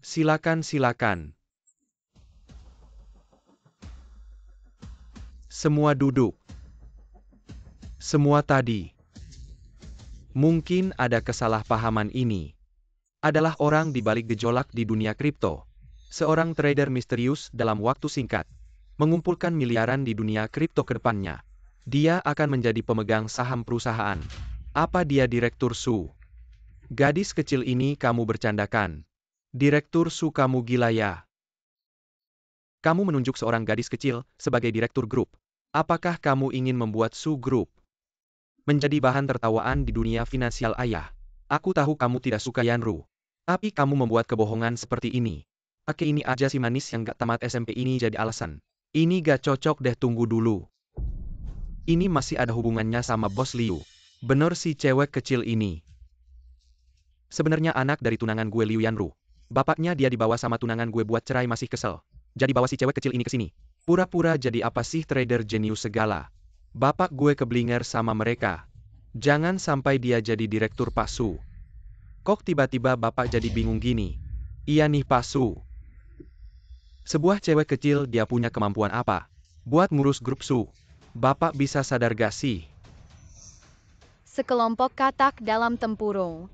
Silakan, silakan. Semua duduk. Semua tadi. Mungkin ada kesalahpahaman ini. Adalah orang di balik gejolak di dunia kripto. Seorang trader misterius dalam waktu singkat. Mengumpulkan miliaran di dunia kripto ke depannya. Dia akan menjadi pemegang saham perusahaan. Apa dia Direktur Su? Gadis kecil ini kamu bercandakan. Direktur Su, kamu gila ya? Kamu menunjuk seorang gadis kecil sebagai direktur grup. Apakah kamu ingin membuat Su Group menjadi bahan tertawaan di dunia finansial, ayah? Aku tahu kamu tidak suka Yanru. Tapi kamu membuat kebohongan seperti ini. Oke, ini aja si manis yang gak tamat SMP ini jadi alasan. Ini gak cocok deh, tunggu dulu. Ini masih ada hubungannya sama Bos Liu. Bener si cewek kecil ini. Sebenarnya anak dari tunangan gue, Liu Yanru. Bapaknya dia dibawa sama tunangan gue buat cerai, masih kesel. Jadi bawa si cewek kecil ini ke sini. Pura-pura jadi apa sih, trader jenius segala. Bapak gue keblinger sama mereka. Jangan sampai dia jadi direktur, Pak Su. Kok tiba-tiba bapak jadi bingung gini? Iya nih, Pak Su. Sebuah cewek kecil, dia punya kemampuan apa? Buat ngurus grup Su. Bapak bisa sadar gak sih? Sekelompok katak dalam tempurung.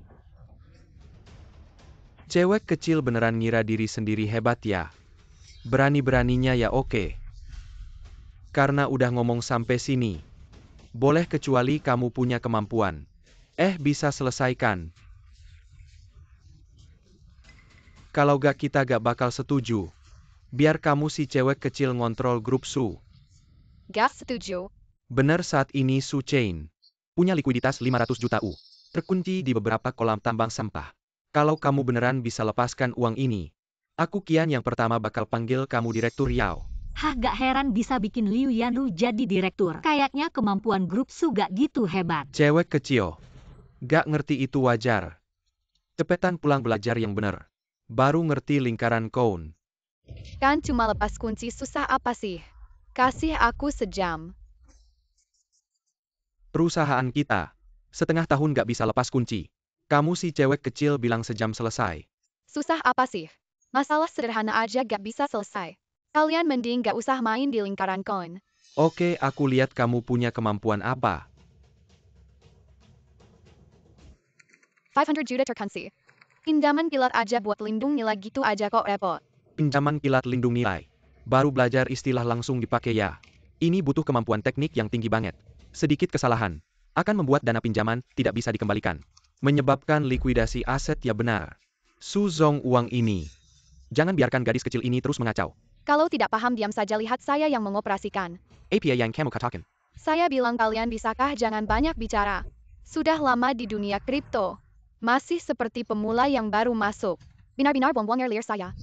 Cewek kecil beneran ngira diri sendiri hebat ya. Berani-beraninya ya, oke. Karena udah ngomong sampai sini. Boleh kecuali kamu punya kemampuan. Bisa selesaikan. Kalau gak, kita gak bakal setuju. Biar kamu si cewek kecil ngontrol grup Su. Gak setuju. Bener, saat ini Su Chain punya likuiditas 500 juta U. Terkunci di beberapa kolam tambang sampah. Kalau kamu beneran bisa lepaskan uang ini, aku kian yang pertama bakal panggil kamu Direktur Yao. Hah, gak heran bisa bikin Liu Yanru jadi direktur. Kayaknya kemampuan grup Su gak gitu hebat. Cewek kecil. Gak ngerti itu wajar. Cepetan pulang belajar yang bener. Baru ngerti lingkaran Koun. Kan cuma lepas kunci, susah apa sih? Kasih aku sejam. Perusahaan kita. Setengah tahun gak bisa lepas kunci. Kamu si cewek kecil bilang sejam selesai. Susah apa sih? Masalah sederhana aja gak bisa selesai. Kalian mending gak usah main di lingkaran koin. Oke, aku lihat kamu punya kemampuan apa. 500 juta terkunci. Pinjaman kilat aja buat lindung nilai gitu aja kok repot. Pinjaman kilat lindung nilai. Baru belajar istilah langsung dipakai ya. Ini butuh kemampuan teknik yang tinggi banget. Sedikit kesalahan akan membuat dana pinjaman tidak bisa dikembalikan. Menyebabkan likuidasi aset, ya benar. Su Zong, uang ini. Jangan biarkan gadis kecil ini terus mengacau. Kalau tidak paham, diam saja, lihat saya yang mengoperasikan. Apa yang kamu katakan? Saya bilang kalian bisakah jangan banyak bicara. Sudah lama di dunia kripto. Masih seperti pemula yang baru masuk. Benar-benar buang-buang air liar saya.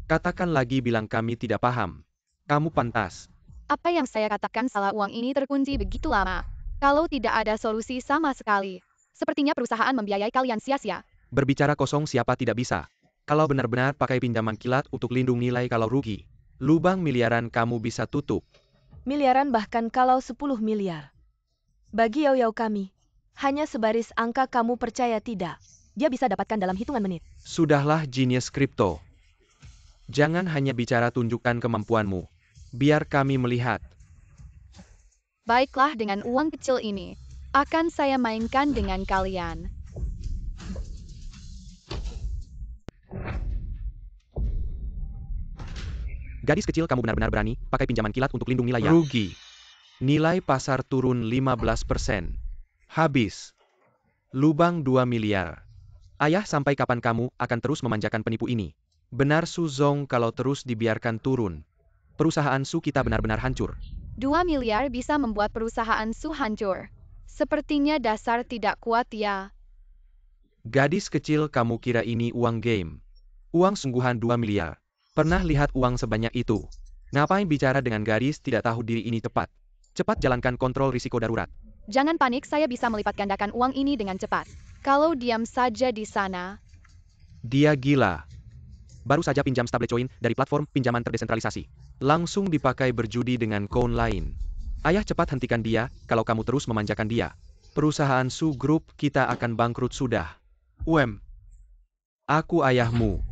Katakan lagi, bilang kami tidak paham. Kamu pantas. Apa yang saya katakan salah, uang ini terkunci begitu lama. Kalau tidak ada solusi sama sekali. Sepertinya perusahaan membiayai kalian sia-sia. Berbicara kosong, siapa tidak bisa. Kalau benar-benar pakai pinjaman kilat untuk lindung nilai, kalau rugi, lubang miliaran kamu bisa tutup. Miliaran, bahkan kalau 10 miliar. Bagi Yao kami, hanya sebaris angka, kamu percaya tidak? Dia bisa dapatkan dalam hitungan menit. Sudahlah, jenius kripto. Jangan hanya bicara, tunjukkan kemampuanmu. Biar kami melihat. Baiklah, dengan uang kecil ini, akan saya mainkan dengan kalian. Gadis kecil, kamu benar-benar berani pakai pinjaman kilat untuk lindung nilai ya? Rugi. Nilai pasar turun 15%. Habis. Lubang 2 miliar. Ayah, sampai kapan kamu akan terus memanjakan penipu ini? Benar Su Zong, kalau terus dibiarkan turun, perusahaan Su kita benar-benar hancur. 2 miliar bisa membuat perusahaan Su hancur. Sepertinya dasar tidak kuat ya. Gadis kecil, kamu kira ini uang game? Uang sungguhan 2 miliar. Pernah lihat uang sebanyak itu? Ngapain bicara dengan gadis tidak tahu diri ini? Cepat jalankan kontrol risiko darurat. Jangan panik, saya bisa melipat gandakan uang ini dengan cepat. Kalau diam saja di sana, Dia gila. Baru saja pinjam stablecoin dari platform pinjaman terdesentralisasi. Langsung dipakai berjudi dengan koin lain. Ayah, cepat hentikan dia, kalau kamu terus memanjakan dia. Perusahaan Su Group kita akan bangkrut sudah. Aku ayahmu.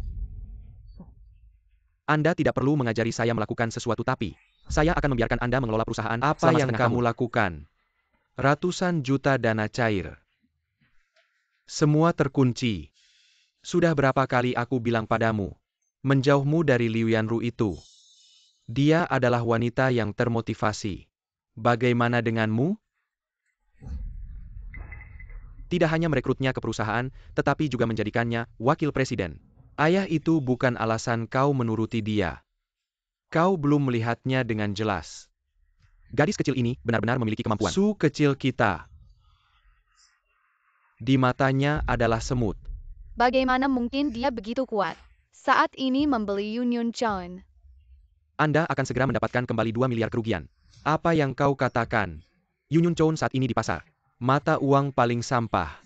Anda tidak perlu mengajari saya melakukan sesuatu, tapi saya akan membiarkan Anda mengelola perusahaan. Apa yang kamu lakukan? Ratusan juta dana cair. Semua terkunci. Sudah berapa kali aku bilang padamu, menjauhmu dari Liu Yanru itu. Dia adalah wanita yang termotivasi. Bagaimana denganmu? Tidak hanya merekrutnya ke perusahaan, tetapi juga menjadikannya wakil presiden. Ayah, itu bukan alasan kau menuruti dia. Kau belum melihatnya dengan jelas. Gadis kecil ini benar-benar memiliki kemampuan. Su kecil kita. Di matanya adalah semut. Bagaimana mungkin dia begitu kuat? Saat ini membeli Union Chon. Anda akan segera mendapatkan kembali 2 miliar kerugian. Apa yang kau katakan? Union Chon saat ini di pasar. Mata uang paling sampah.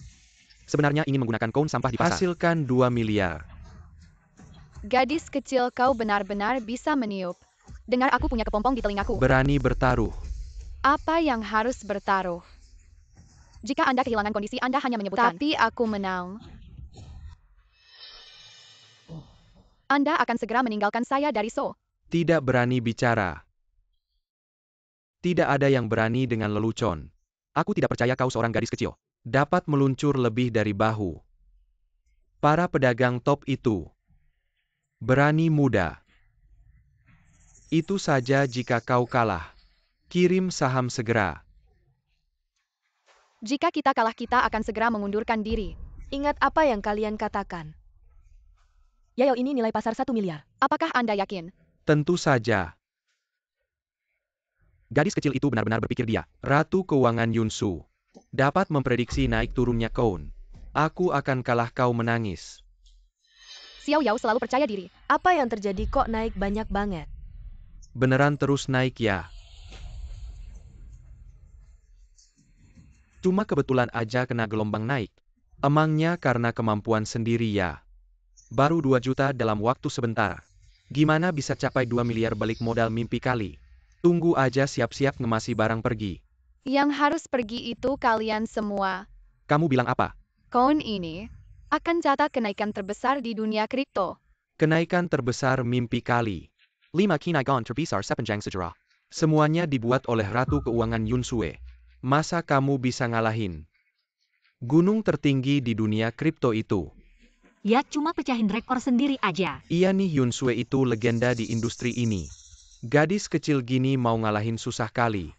Sebenarnya ini menggunakan koin sampah di pasar. Hasilkan 2 miliar. Gadis kecil, kau benar-benar bisa meniup. Dengar, aku punya kepompong di telingaku. Berani bertaruh. Apa yang harus bertaruh? Jika Anda kehilangan kondisi, Anda hanya menyebutkan, tapi aku menang. Anda akan segera meninggalkan saya dari So. Tidak berani bicara. Tidak ada yang berani dengan lelucon. Aku tidak percaya kau seorang gadis kecil dapat meluncur lebih dari bahu. Para pedagang top itu berani muda. Itu saja jika kau kalah. Kirim saham segera. Jika kita kalah, kita akan segera mengundurkan diri. Ingat apa yang kalian katakan. Yao ini nilai pasar 1 miliar. Apakah Anda yakin? Tentu saja. Gadis kecil itu benar-benar berpikir dia, Ratu Keuangan Yunsu, dapat memprediksi naik turunnya koin. Aku akan kalah, kau menangis. Xiao Yao selalu percaya diri. Apa yang terjadi kok naik banyak banget? Beneran terus naik ya? Cuma kebetulan aja kena gelombang naik. Emangnya karena kemampuan sendiri ya? Baru 2 juta dalam waktu sebentar. Gimana bisa capai 2 miliar balik modal mimpi kali? Tunggu aja, siap-siap ngemasi barang pergi. Yang harus pergi itu kalian semua. Kamu bilang apa? Koin ini akan catat kenaikan terbesar di dunia kripto. Kenaikan terbesar mimpi kali. 5 kenaikan terbesar sepanjang sejarah. Semuanya dibuat oleh Ratu Keuangan Yunsue. Masa kamu bisa ngalahin gunung tertinggi di dunia kripto itu? Ya cuma pecahin rekor sendiri aja. Iya nih, Yunsue itu legenda di industri ini. Gadis kecil gini mau ngalahin susah kali.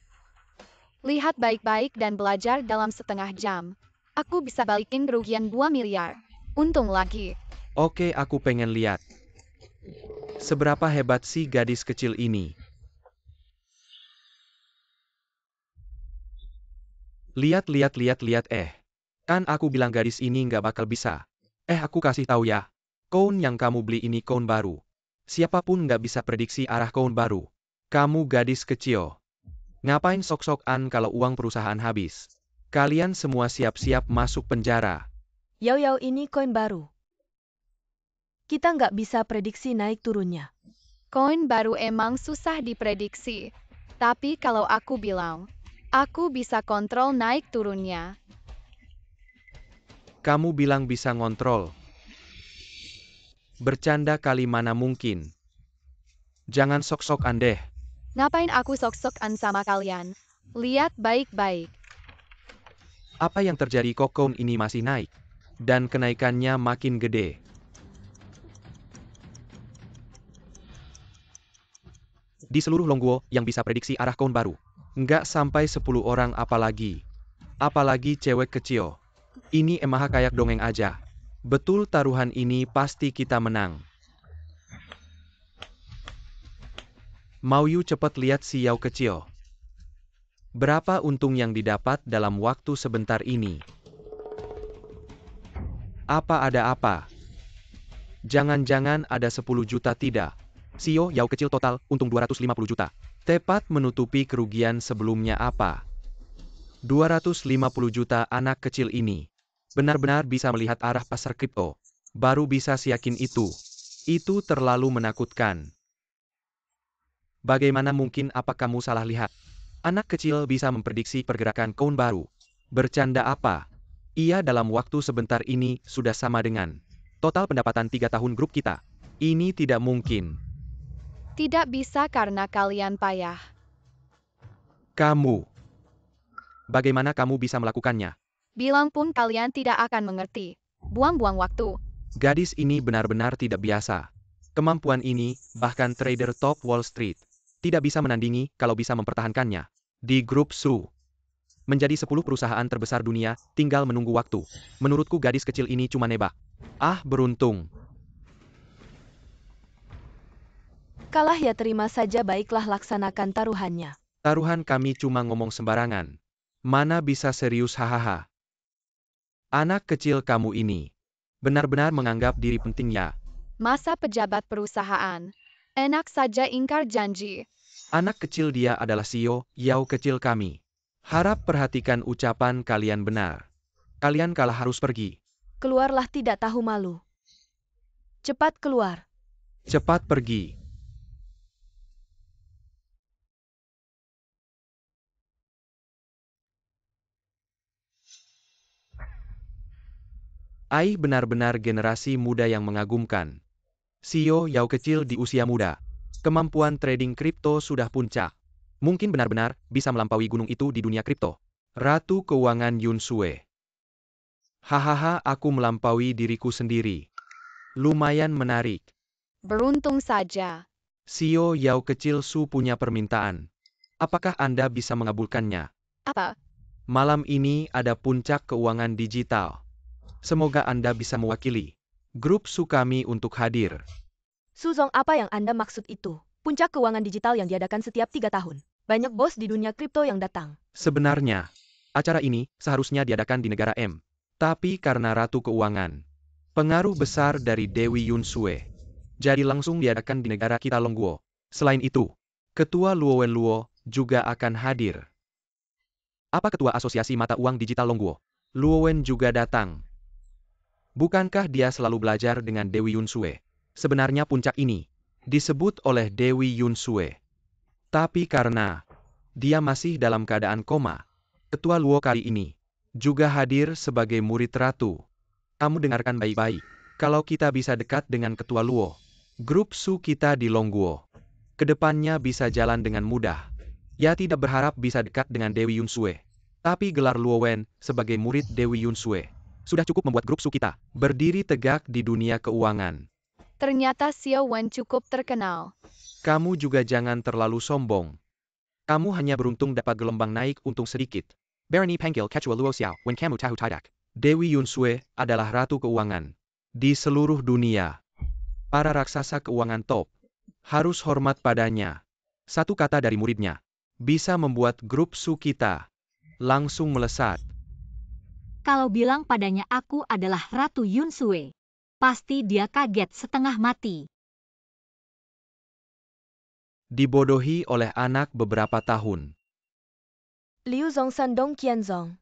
Lihat baik-baik dan belajar dalam setengah jam. Aku bisa balikin kerugian 2 miliar. Untung lagi. Oke, aku pengen lihat. Seberapa hebat sih gadis kecil ini? Lihat, kan aku bilang gadis ini nggak bakal bisa. Aku kasih tahu ya. Koin yang kamu beli ini koin baru. Siapapun nggak bisa prediksi arah koin baru. Kamu gadis kecil. Ngapain sok-sokan kalau uang perusahaan habis? Kalian semua siap-siap masuk penjara. Yao ini koin baru. Kita nggak bisa prediksi naik turunnya. Koin baru emang susah diprediksi. Tapi kalau aku bilang, aku bisa kontrol naik turunnya. Kamu bilang bisa ngontrol. Bercanda kali, mana mungkin. Jangan sok-sokan deh. Ngapain aku sok-sokan sama kalian? Lihat baik-baik. Apa yang terjadi kok koin ini masih naik? Dan kenaikannya makin gede. Di seluruh Longguo yang bisa prediksi arah koin baru. Nggak sampai 10 orang apalagi. Apalagi cewek kecil. Ini emang kayak dongeng aja. Betul, taruhan ini pasti kita menang. Mau you cepet lihat si Yao kecil. Berapa untung yang didapat dalam waktu sebentar ini? Apa ada apa? Jangan-jangan ada 10 juta tidak? Si Yao kecil total untung 250 juta. Tepat menutupi kerugian sebelumnya apa? 250 juta. Anak kecil ini benar-benar bisa melihat arah pasar kripto. Baru bisa siyakin itu. Itu terlalu menakutkan. Bagaimana mungkin apa kamu salah lihat? Anak kecil bisa memprediksi pergerakan koun baru. Bercanda apa? Ia dalam waktu sebentar ini sudah sama dengan total pendapatan 3 tahun grup kita. Ini tidak mungkin. Tidak bisa karena kalian payah. Kamu. Bagaimana kamu bisa melakukannya? Bilang pun kalian tidak akan mengerti. Buang-buang waktu. Gadis ini benar-benar tidak biasa. Kemampuan ini, bahkan trader top Wall Street, tidak bisa menandingi kalau bisa mempertahankannya. Di grup Su. Menjadi 10 perusahaan terbesar dunia, tinggal menunggu waktu. Menurutku gadis kecil ini cuma nebak. Ah, beruntung. Kalah ya terima saja, baiklah laksanakan taruhannya. Taruhan kami cuma ngomong sembarangan. Mana bisa serius, hahaha. Anak kecil kamu ini benar-benar menganggap diri penting ya. Masa pejabat perusahaan. Enak saja ingkar janji. Anak kecil dia adalah CEO, Yao kecil kami. Harap perhatikan ucapan kalian benar. Kalian kalah harus pergi. Keluarlah, tidak tahu malu. Cepat keluar. Cepat pergi. Ai benar-benar generasi muda yang mengagumkan. CEO Yao kecil di usia muda. Kemampuan trading kripto sudah puncak. Mungkin benar-benar bisa melampaui gunung itu di dunia kripto. Ratu Keuangan Yun Sue. Hahaha, aku melampaui diriku sendiri. Lumayan menarik. Beruntung saja. CEO Yao kecil Su punya permintaan. Apakah Anda bisa mengabulkannya? Apa? Malam ini ada puncak keuangan digital. Semoga Anda bisa mewakili grup Su kami untuk hadir. Suzong, apa yang Anda maksud itu? Puncak keuangan digital yang diadakan setiap 3 tahun. Banyak bos di dunia kripto yang datang. Sebenarnya, acara ini seharusnya diadakan di negara M. Tapi karena Ratu Keuangan, pengaruh besar dari Dewi Yun Sue, jadi langsung diadakan di negara kita Longguo. Selain itu, Ketua Luo Wen Luo juga akan hadir. Apa Ketua Asosiasi Mata Uang Digital Longguo? Luo Wen juga datang. Bukankah dia selalu belajar dengan Dewi Yun Sue? Sebenarnya puncak ini disebut oleh Dewi Yun Sue. Tapi karena dia masih dalam keadaan koma, Ketua Luo kali ini juga hadir sebagai murid ratu. Kamu dengarkan baik-baik. Kalau kita bisa dekat dengan Ketua Luo, grup Su kita di Longguo, kedepannya bisa jalan dengan mudah. Ya tidak berharap bisa dekat dengan Dewi Yun Sue. Tapi gelar Luo Wen sebagai murid Dewi Yun Sue sudah cukup membuat grup Su kita berdiri tegak di dunia keuangan. Ternyata Xiao Wen cukup terkenal. Kamu juga jangan terlalu sombong. Kamu hanya beruntung dapat gelombang naik untung sedikit. Barony panggil Ketua Luo Xiao when kamu tahu tidak. Dewi Yun Sue adalah ratu keuangan di seluruh dunia. Para raksasa keuangan top harus hormat padanya. Satu kata dari muridnya bisa membuat grup Su kita langsung melesat. Kalau bilang padanya aku adalah Ratu Yun Sue, pasti dia kaget setengah mati. Dibodohi oleh anak beberapa tahun. Liu Zongsan Dong Qianzong.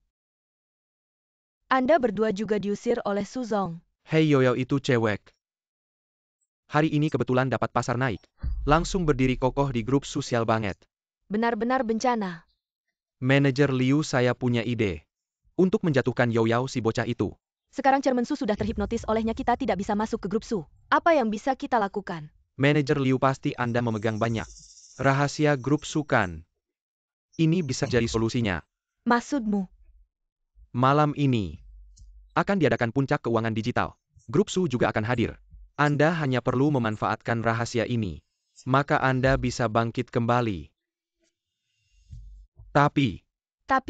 Anda berdua juga diusir oleh Suzong. Hei Yoyo itu cewek. Hari ini kebetulan dapat pasar naik. Langsung berdiri kokoh di grup sosial banget. Benar-benar bencana. Manajer Liu, saya punya ide. Untuk menjatuhkan Yoyao si bocah itu. Sekarang Chairman Su sudah terhipnotis olehnya, kita tidak bisa masuk ke grup Su. Apa yang bisa kita lakukan? Manajer Liu, pasti Anda memegang banyak rahasia grup Su kan? Ini bisa jadi solusinya. Maksudmu? Malam ini akan diadakan puncak keuangan digital. Grup Su juga akan hadir. Anda hanya perlu memanfaatkan rahasia ini. Maka Anda bisa bangkit kembali. Tapi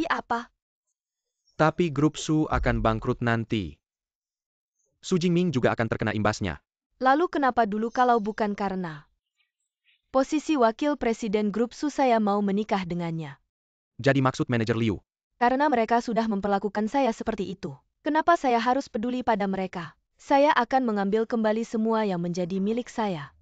apa? Tapi grup Su akan bangkrut nanti. Su Jingming juga akan terkena imbasnya. Lalu kenapa dulu kalau bukan karena posisi wakil presiden grup Su saya mau menikah dengannya? Jadi maksud manajer Liu. Karena mereka sudah memperlakukan saya seperti itu. Kenapa saya harus peduli pada mereka? Saya akan mengambil kembali semua yang menjadi milik saya.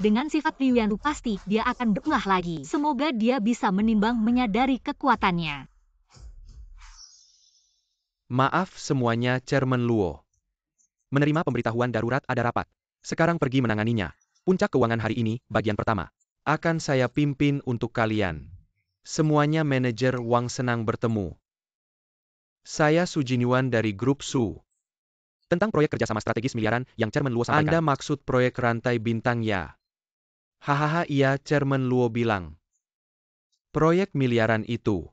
Dengan sifat Liu Yanru pasti dia akan berulah lagi. Semoga dia bisa menimbang menyadari kekuatannya. Maaf semuanya, Chairman Luo. Menerima pemberitahuan darurat ada rapat. Sekarang pergi menanganinya. Puncak keuangan hari ini, bagian pertama. Akan saya pimpin untuk kalian. Semuanya manajer Wang senang bertemu. Saya Su Jinyuan dari Grup Su. Tentang proyek kerjasama strategis miliaran yang Chairman Luo sampaikan. Anda maksud proyek rantai bintang ya? Hahaha iya, Chairman Luo bilang. Proyek miliaran itu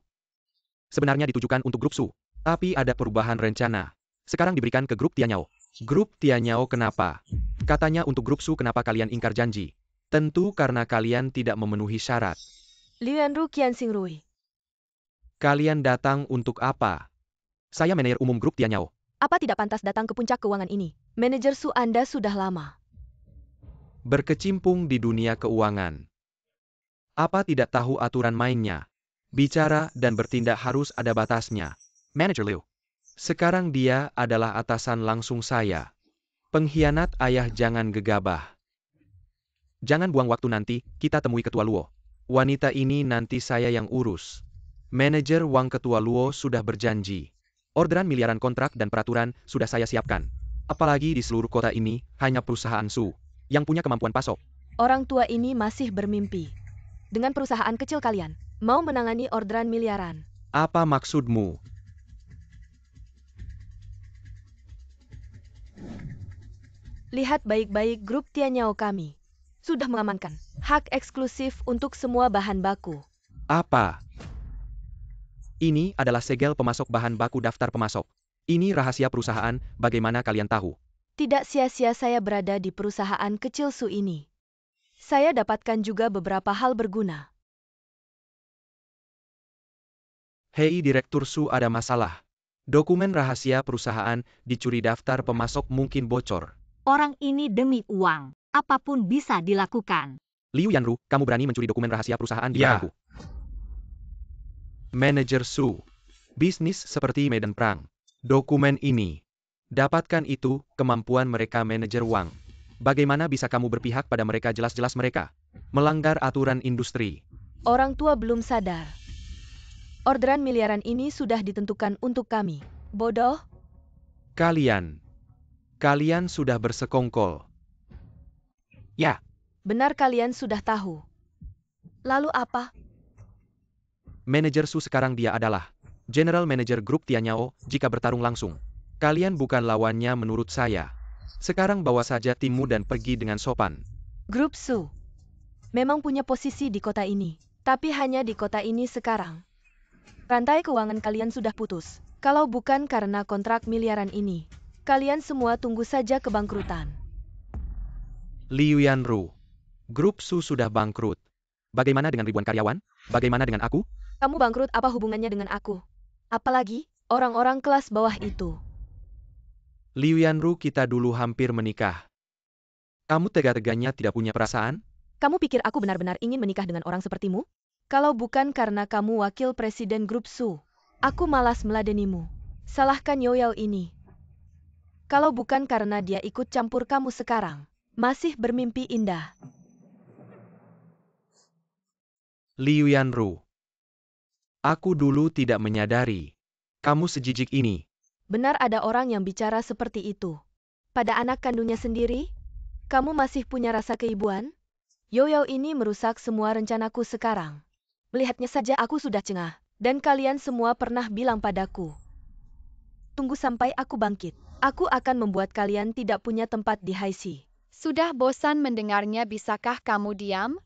sebenarnya ditujukan untuk Grup Su, tapi ada perubahan rencana. Sekarang diberikan ke Grup Tianyao. Grup Tianyao kenapa? Katanya untuk Grup Su kenapa kalian ingkar janji? Tentu karena kalian tidak memenuhi syarat. Liu Yanru Qian Xingrui. Kalian datang untuk apa? Saya manajer umum Grup Tianyao. Apa tidak pantas datang ke puncak keuangan ini? Manajer Su Anda sudah lama Berkecimpung di dunia keuangan. Apa tidak tahu aturan mainnya? Bicara dan bertindak harus ada batasnya. Manajer Liu. Sekarang dia adalah atasan langsung saya. Pengkhianat ayah jangan gegabah. Jangan buang waktu nanti, kita temui Ketua Luo. Wanita ini nanti saya yang urus. Manajer Wang Ketua Luo sudah berjanji. Orderan miliaran kontrak dan peraturan sudah saya siapkan. Apalagi di seluruh kota ini, hanya perusahaan Su yang punya kemampuan pasok. Orang tua ini masih bermimpi. Dengan perusahaan kecil kalian, mau menangani orderan miliaran. Apa maksudmu? Lihat baik-baik Grup Tianyao kami. Sudah mengamankan hak eksklusif untuk semua bahan baku. Apa? Ini adalah segel pemasok bahan baku daftar pemasok. Ini rahasia perusahaan, bagaimana kalian tahu? Tidak sia-sia saya berada di perusahaan kecil Su ini. Saya dapatkan juga beberapa hal berguna. Hei Direktur Su ada masalah. Dokumen rahasia perusahaan dicuri daftar pemasok mungkin bocor. Orang ini demi uang, apapun bisa dilakukan. Liu Yanru, kamu berani mencuri dokumen rahasia perusahaan di belakangku? Manajer Su. Bisnis seperti medan perang. Dokumen ini. Dapatkan itu, kemampuan mereka manajer Wang. Bagaimana bisa kamu berpihak pada mereka jelas-jelas mereka melanggar aturan industri? Orang tua belum sadar. Orderan miliaran ini sudah ditentukan untuk kami. Bodoh. Kalian sudah bersekongkol. Ya. Benar kalian sudah tahu. Lalu apa? Manajer Su sekarang dia adalah General Manager Grup Tianyao jika bertarung langsung. Kalian bukan lawannya menurut saya. Sekarang bawa saja timmu dan pergi dengan sopan. Grup Su memang punya posisi di kota ini, tapi hanya di kota ini sekarang. Rantai keuangan kalian sudah putus. Kalau bukan karena kontrak miliaran ini, kalian semua tunggu saja kebangkrutan. Liu Yanru. Grup Su sudah bangkrut. Bagaimana dengan ribuan karyawan? Bagaimana dengan aku? Kamu bangkrut apa hubungannya dengan aku? Apalagi orang-orang kelas bawah itu. Liu Yanru kita dulu hampir menikah. Kamu tega-teganya tidak punya perasaan? Kamu pikir aku benar-benar ingin menikah dengan orang sepertimu? Kalau bukan karena kamu wakil presiden Grup Su, aku malas meladenimu. Salahkan Yoyao ini. Kalau bukan karena dia ikut campur kamu sekarang, masih bermimpi indah. Liu Yanru. Aku dulu tidak menyadari. Kamu sejijik ini. Benar ada orang yang bicara seperti itu. Pada anak kandungnya sendiri? Kamu masih punya rasa keibuan? Yoyao ini merusak semua rencanaku sekarang. Melihatnya saja aku sudah cengah. Dan kalian semua pernah bilang padaku. Tunggu sampai aku bangkit. Aku akan membuat kalian tidak punya tempat di Haisi. Sudah bosan mendengarnya, bisakah kamu diam?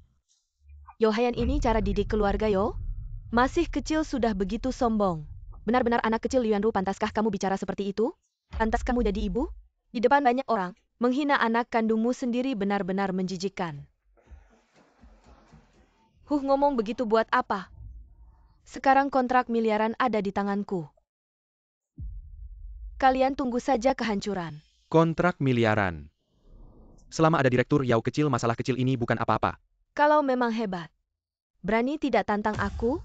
Yohayan ini cara didik keluarga yo? Masih kecil sudah begitu sombong. Benar-benar anak kecil Liu Yanru, pantaskah kamu bicara seperti itu? Pantas kamu jadi ibu? Di depan banyak orang, menghina anak kandungmu sendiri benar-benar menjijikkan. Ngomong begitu buat apa? Sekarang kontrak miliaran ada di tanganku. Kalian tunggu saja kehancuran. Kontrak miliaran. Selama ada direktur Yao kecil, masalah kecil ini bukan apa-apa. Kalau memang hebat, berani tidak tantang aku?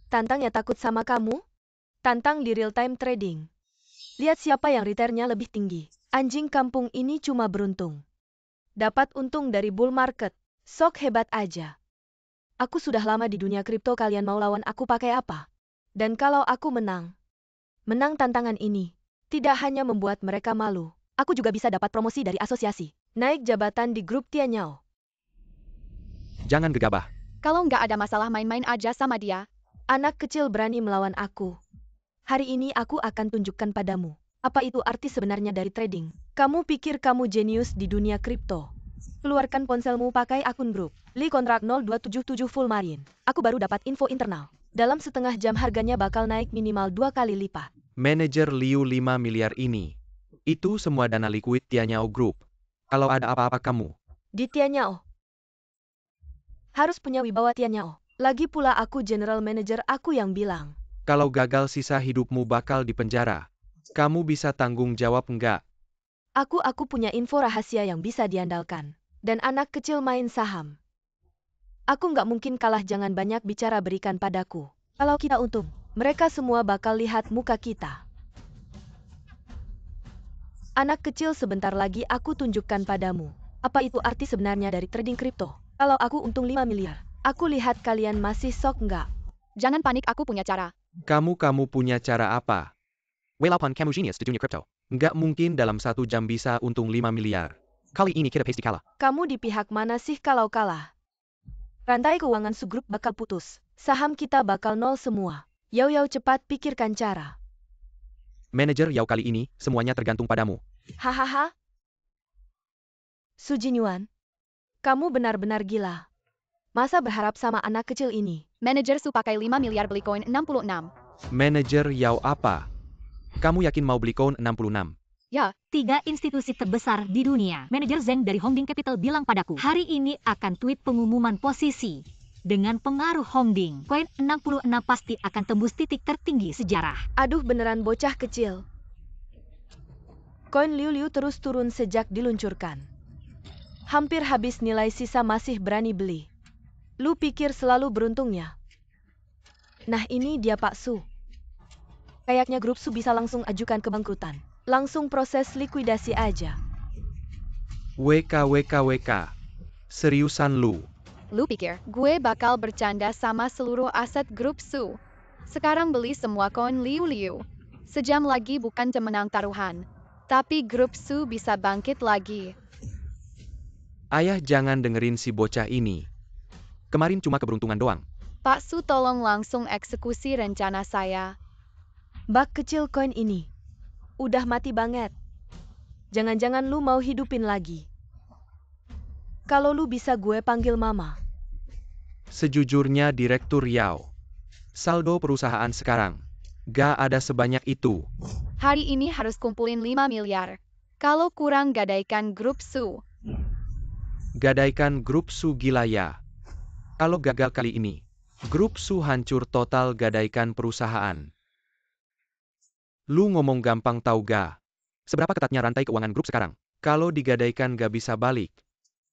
Tantang ya takut sama kamu? Tantang di real-time trading. Lihat siapa yang returnnya lebih tinggi. Anjing kampung ini cuma beruntung. Dapat untung dari bull market. Sok hebat aja. Aku sudah lama di dunia kripto, kalian mau lawan aku pakai apa? Dan kalau aku menang tantangan ini, tidak hanya membuat mereka malu, aku juga bisa dapat promosi dari asosiasi. Naik jabatan di grup Tianyao. Jangan gegabah. Kalau nggak ada masalah main-main aja sama dia. Anak kecil berani melawan aku. Hari ini aku akan tunjukkan padamu. Apa itu arti sebenarnya dari trading? Kamu pikir kamu jenius di dunia kripto? Keluarkan ponselmu, pakai akun grup. Li kontrak 0277 full marine. Aku baru dapat info internal. Dalam setengah jam harganya bakal naik minimal 2 kali lipat. Manajer Liu 5 miliar ini. Itu semua dana liquid Tianyao Group. Kalau ada apa-apa kamu. Di Tianyao. Harus punya wibawa Tianyao. Lagi pula aku general manager, aku yang bilang. Kalau gagal sisa hidupmu bakal dipenjara. Kamu bisa tanggung jawab enggak? Aku punya info rahasia yang bisa diandalkan. Dan anak kecil main saham. Aku nggak mungkin kalah, jangan banyak bicara, berikan padaku. Kalau kita untung, mereka semua bakal lihat muka kita. Anak kecil, sebentar lagi aku tunjukkan padamu. Apa itu arti sebenarnya dari trading kripto? Kalau aku untung 5 miliar, aku lihat kalian masih sok nggak? Jangan panik, aku punya cara. Kamu punya cara apa? Walaupun kamu genius di dunia kripto, nggak mungkin dalam 1 jam bisa untung 5 miliar. Kali ini kita pasti kalah. Kamu di pihak mana sih kalau kalah? Rantai keuangan subgrup bakal putus. Saham kita bakal nol semua. Yao cepat pikirkan cara. Manajer Yao, kali ini semuanya tergantung padamu. Hahaha. Su Jinyuan, kamu benar-benar gila. Masa berharap sama anak kecil ini? Manajer Su pakai 5 miliar beli koin 66. Manajer Yao apa? Kamu yakin mau beli koin 66? Ya, 3 institusi terbesar di dunia. Manajer Zeng dari Hongding Capital bilang padaku, hari ini akan tweet pengumuman posisi. Dengan pengaruh Hongding, koin 66 pasti akan tembus titik tertinggi sejarah. Aduh, beneran bocah kecil. Koin Liu terus turun sejak diluncurkan. Hampir habis nilai, sisa masih berani beli. Lu pikir selalu beruntungnya? Nah, ini dia Pak Su. Kayaknya grup Su bisa langsung ajukan kebangkrutan. Langsung proses likuidasi aja. WK. Seriusan lu? lu pikir gue bakal bercanda sama seluruh aset grup Su? Sekarang beli semua koin Liu. Sejam lagi bukan menang taruhan. Tapi grup Su bisa bangkit lagi. Ayah, jangan dengerin si bocah ini. Kemarin cuma keberuntungan doang. Pak Su, tolong langsung eksekusi rencana saya. Bak kecil, koin ini udah mati banget. Jangan-jangan lu mau hidupin lagi. Kalau lu bisa, gue panggil mama. Sejujurnya Direktur Yao, saldo perusahaan sekarang gak ada sebanyak itu. Hari ini harus kumpulin 5 miliar. Kalau kurang, gadaikan grup Su. Gadaikan grup Su, gila ya. Kalau gagal kali ini, grup Su hancur total, gadaikan perusahaan. Lu ngomong gampang tau ga? Seberapa ketatnya rantai keuangan grup sekarang? Kalau digadaikan gak bisa balik.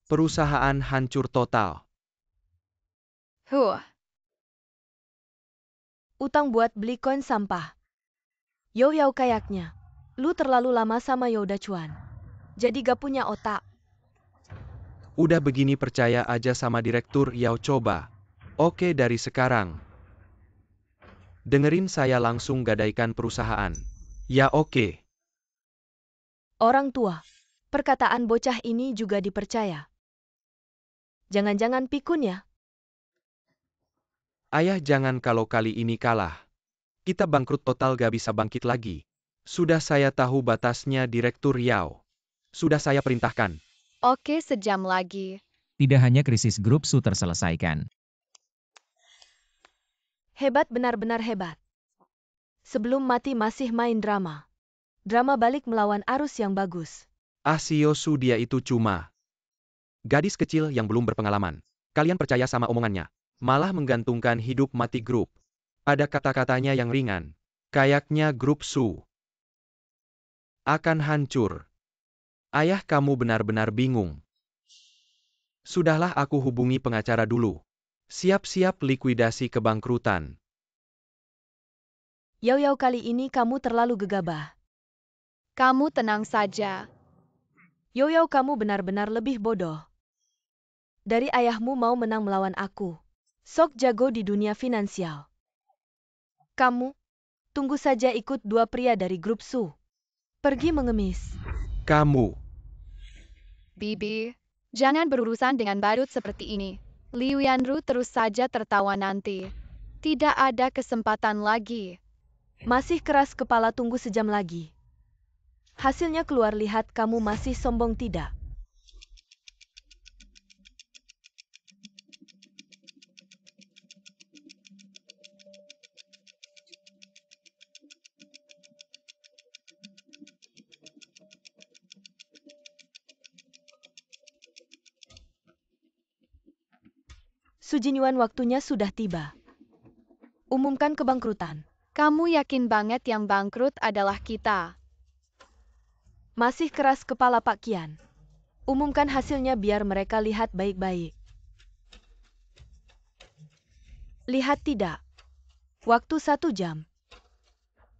Perusahaan hancur total. Utang buat beli koin sampah. Yao kayaknya. Lu terlalu lama sama Yoda Chuan. Jadi gak punya otak. Udah begini percaya aja sama Direktur Yao, coba. Oke, dari sekarang dengerin saya, langsung gadaikan perusahaan. Ya oke. Orang tua. Perkataan bocah ini juga dipercaya. Jangan-jangan pikun ya? Ayah, jangan, kalau kali ini kalah, kita bangkrut total, gak bisa bangkit lagi. Sudah saya tahu batasnya Direktur Yao. Sudah saya perintahkan. Oke, sejam lagi. Tidak hanya krisis grup Su terselesaikan. Hebat, benar-benar hebat. Sebelum mati masih main drama. Drama balik melawan arus yang bagus. Sio Su, dia itu cuma gadis kecil yang belum berpengalaman. Kalian percaya sama omongannya? Malah menggantungkan hidup mati grup pada kata-katanya yang ringan. Kayaknya grup Su akan hancur. Ayah, kamu benar-benar bingung. Sudahlah, aku hubungi pengacara dulu. Siap-siap likuidasi kebangkrutan. Yao, kali ini kamu terlalu gegabah. Kamu tenang saja. Yoyao, kamu benar-benar lebih bodoh dari ayahmu mau menang melawan aku. Sok jago di dunia finansial. Kamu, tunggu saja ikut dua pria dari grup Su. Pergi mengemis. Kamu. Bibi, jangan berurusan dengan badut seperti ini. Liu Yanru terus saja tertawa nanti. Tidak ada kesempatan lagi. Masih keras kepala, tunggu sejam lagi. Hasilnya keluar, lihat kamu masih sombong tidak? Su Jinyuan, waktunya sudah tiba. Umumkan kebangkrutan. Kamu yakin banget yang bangkrut adalah kita? Masih keras kepala Pak Qian. Umumkan hasilnya biar mereka lihat baik-baik. Lihat tidak? Waktu 1 jam.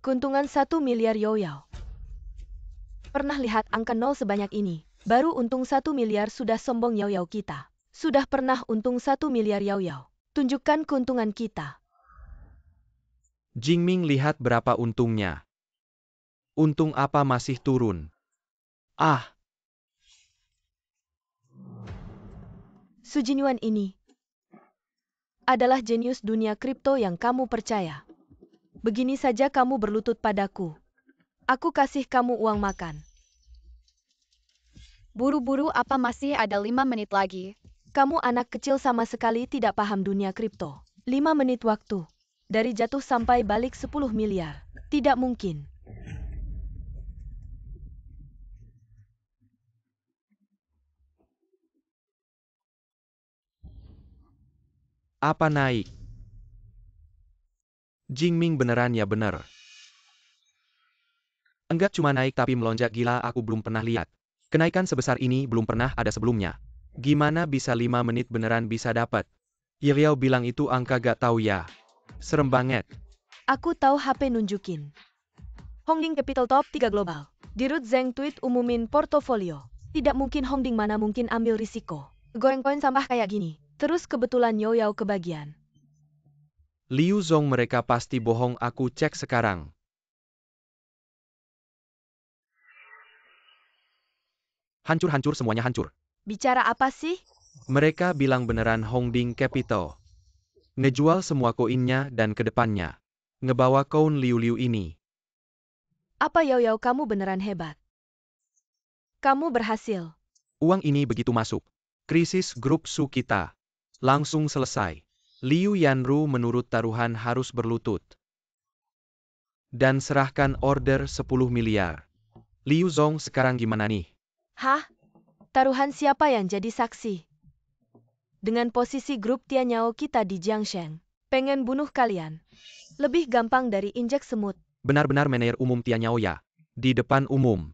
Keuntungan 1 miliar Yoyao. Pernah lihat angka 0 sebanyak ini? Baru untung 1 miliar sudah sombong Yoyao kita. Sudah pernah untung 1 miliar Yoyao. Tunjukkan keuntungan kita. Jingming lihat berapa untungnya. Untung apa masih turun? Ah, Su Jinyuan ini adalah jenius dunia kripto yang kamu percaya. Begini saja kamu berlutut padaku. Aku kasih kamu uang makan. Buru-buru apa, masih ada 5 menit lagi? Kamu anak kecil sama sekali tidak paham dunia kripto. 5 menit waktu. Dari jatuh sampai balik 10 miliar. Tidak mungkin. apa naik? Jingming beneran ya bener. Enggak cuma naik tapi melonjak, gila, aku belum pernah lihat. Kenaikan sebesar ini belum pernah ada sebelumnya. Gimana bisa 5 menit beneran bisa dapat? Yoyao bilang itu angka gak tahu ya. Serem banget. Aku tahu, HP nunjukin. Hongding Capital Top 3 Global. Dirut Zeng tweet umumin portofolio. Tidak mungkin, Hongding mana mungkin ambil risiko. Goreng koin sampah kayak gini. Terus kebetulan Yoyao kebagian. Liu Zong, mereka pasti bohong, aku cek sekarang. Hancur-hancur, semuanya hancur. Bicara apa sih? Mereka bilang beneran Hongding Capital. Ngejual semua koinnya dan ke depannya. Ngebawa koin Liu-Liu ini. Apa Yoyao, kamu beneran hebat. Kamu berhasil. Uang ini begitu masuk. Krisis grup Su kita langsung selesai. Liu Yanru menurut taruhan harus berlutut. Dan serahkan order 10 miliar. Liu Zong, sekarang gimana nih? Hah? Taruhan siapa yang jadi saksi? Dengan posisi grup Tianyao kita di Jiangsheng, pengen bunuh kalian. Lebih gampang dari injek semut. Benar-benar manajer umum Tianyao ya. Di depan umum.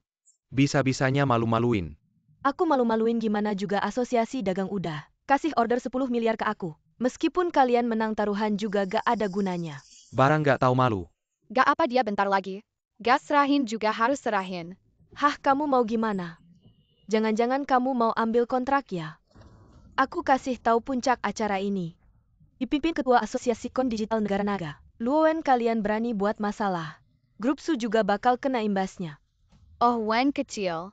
Bisa-bisanya malu-maluin. Aku malu-maluin gimana juga, asosiasi dagang udah kasih order 10 miliar ke aku. Meskipun kalian menang taruhan juga gak ada gunanya. Barang gak tahu malu. Gak apa, dia bentar lagi. Gak serahin juga harus serahin. Hah, kamu mau gimana? Jangan-jangan kamu mau ambil kontrak ya? Aku kasih tahu puncak acara ini. Dipimpin Ketua Asosiasi Kon Digital Negara Naga. Luowen, kalian berani buat masalah. Grup Su juga bakal kena imbasnya. Oh, Wen kecil.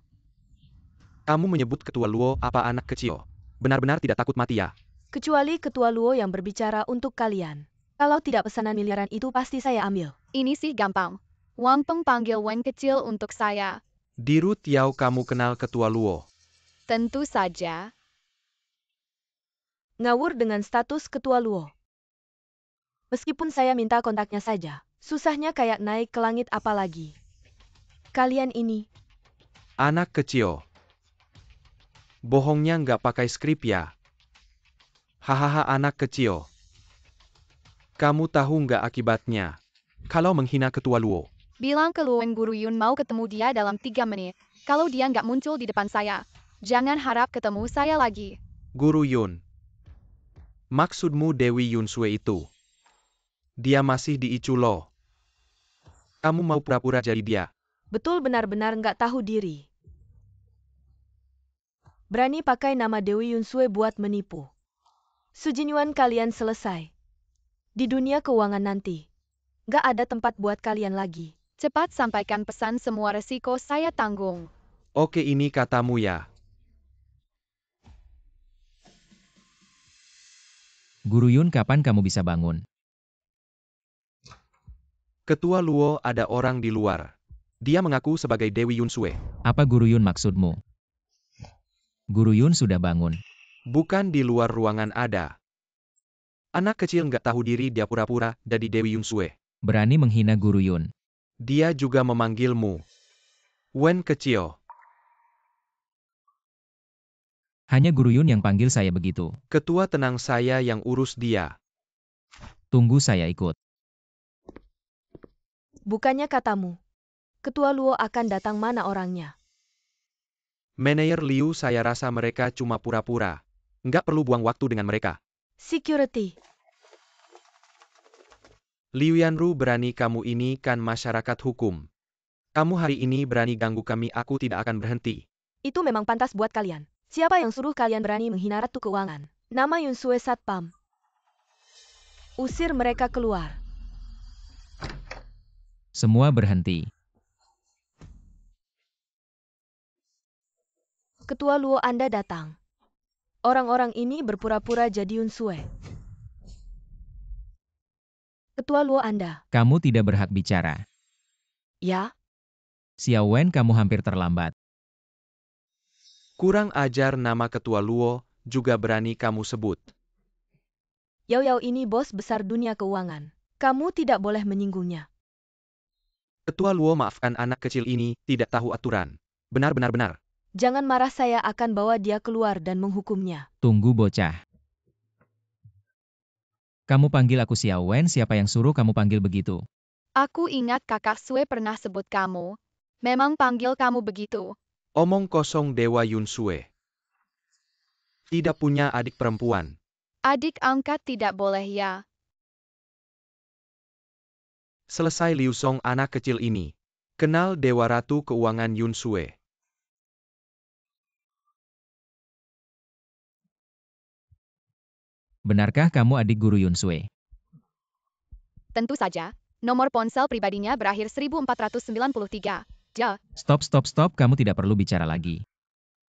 Kamu menyebut Ketua Luo apa anak kecil? Benar-benar tidak takut mati ya? Kecuali Ketua Luo yang berbicara untuk kalian. Kalau tidak, pesanan miliaran itu pasti saya ambil. Ini sih gampang. Wang Peng panggil Wen kecil untuk saya. Dirut Yao, kamu kenal Ketua Luo? Tentu saja. Ngawur dengan status Ketua Luo. Meskipun saya minta kontaknya saja, susahnya kayak naik ke langit, apalagi kalian ini. Anak kecil. Bohongnya nggak pakai skrip ya? Hahaha, anak kecil. Kamu tahu nggak akibatnya kalau menghina Ketua Luo? Bilang ke Luowen Guru Yun mau ketemu dia dalam 3 menit. Kalau dia nggak muncul di depan saya, jangan harap ketemu saya lagi. Guru Yun. Maksudmu Dewi Yunsue itu? Dia masih di Ichulo. Kamu mau pura-pura jadi dia? Betul, benar-benar nggak tahu diri. Berani pakai nama Dewi Yunsue buat menipu. Sujinwan kalian selesai. Di dunia keuangan nanti, gak ada tempat buat kalian lagi. Cepat sampaikan pesan, semua resiko saya tanggung. Oke, ini katamu ya. Guru Yun, kapan kamu bisa bangun? Ketua Luo, ada orang di luar. Dia mengaku sebagai Dewi Yunsue. Apa Guru Yun maksudmu? Guru Yun sudah bangun. Bukan di luar ruangan ada. Anak kecil nggak tahu diri, dia pura-pura jadi Dewi Yunsue. Berani menghina Guru Yun. Dia juga memanggilmu Wen kecil. Hanya Guru Yun yang panggil saya begitu. Ketua, tenang, saya yang urus dia. Tunggu, saya ikut. Bukannya katamu. Ketua Luo akan datang, mana orangnya? Manajer Liu, saya rasa mereka cuma pura-pura. Nggak perlu buang waktu dengan mereka. Security. Liu Yanru, berani kamu, ini kan masyarakat hukum. Kamu hari ini berani ganggu kami, aku tidak akan berhenti. Itu memang pantas buat kalian. Siapa yang suruh kalian berani menghina Ratu Keuangan? Nama Yunsue Satpam. Usir mereka keluar. Semua berhenti. Ketua Luo, Anda datang. Orang-orang ini berpura-pura jadi Yunsue. Ketua Luo, Anda. Kamu tidak berhak bicara. Ya? Xiao Wen, kamu hampir terlambat. Kurang ajar, nama Ketua Luo juga berani kamu sebut. Yao Yao ini bos besar dunia keuangan. Kamu tidak boleh menyinggungnya. Ketua Luo, maafkan, anak kecil ini tidak tahu aturan. Benar. Jangan marah, saya akan bawa dia keluar dan menghukumnya. Tunggu, bocah. Kamu panggil aku Xiao Wen, siapa yang suruh kamu panggil begitu? Aku ingat kakak Sue pernah sebut kamu. Memang panggil kamu begitu. Omong kosong, Dewa Yunsue. Tidak punya adik perempuan. Adik angkat tidak boleh ya. Selesai, Liu Song, anak kecil ini. Kenal Dewa Ratu Keuangan Yunsue. Benarkah kamu adik Guru Yunsue? Tentu saja. Nomor ponsel pribadinya berakhir 1493. Ja. Stop, kamu tidak perlu bicara lagi.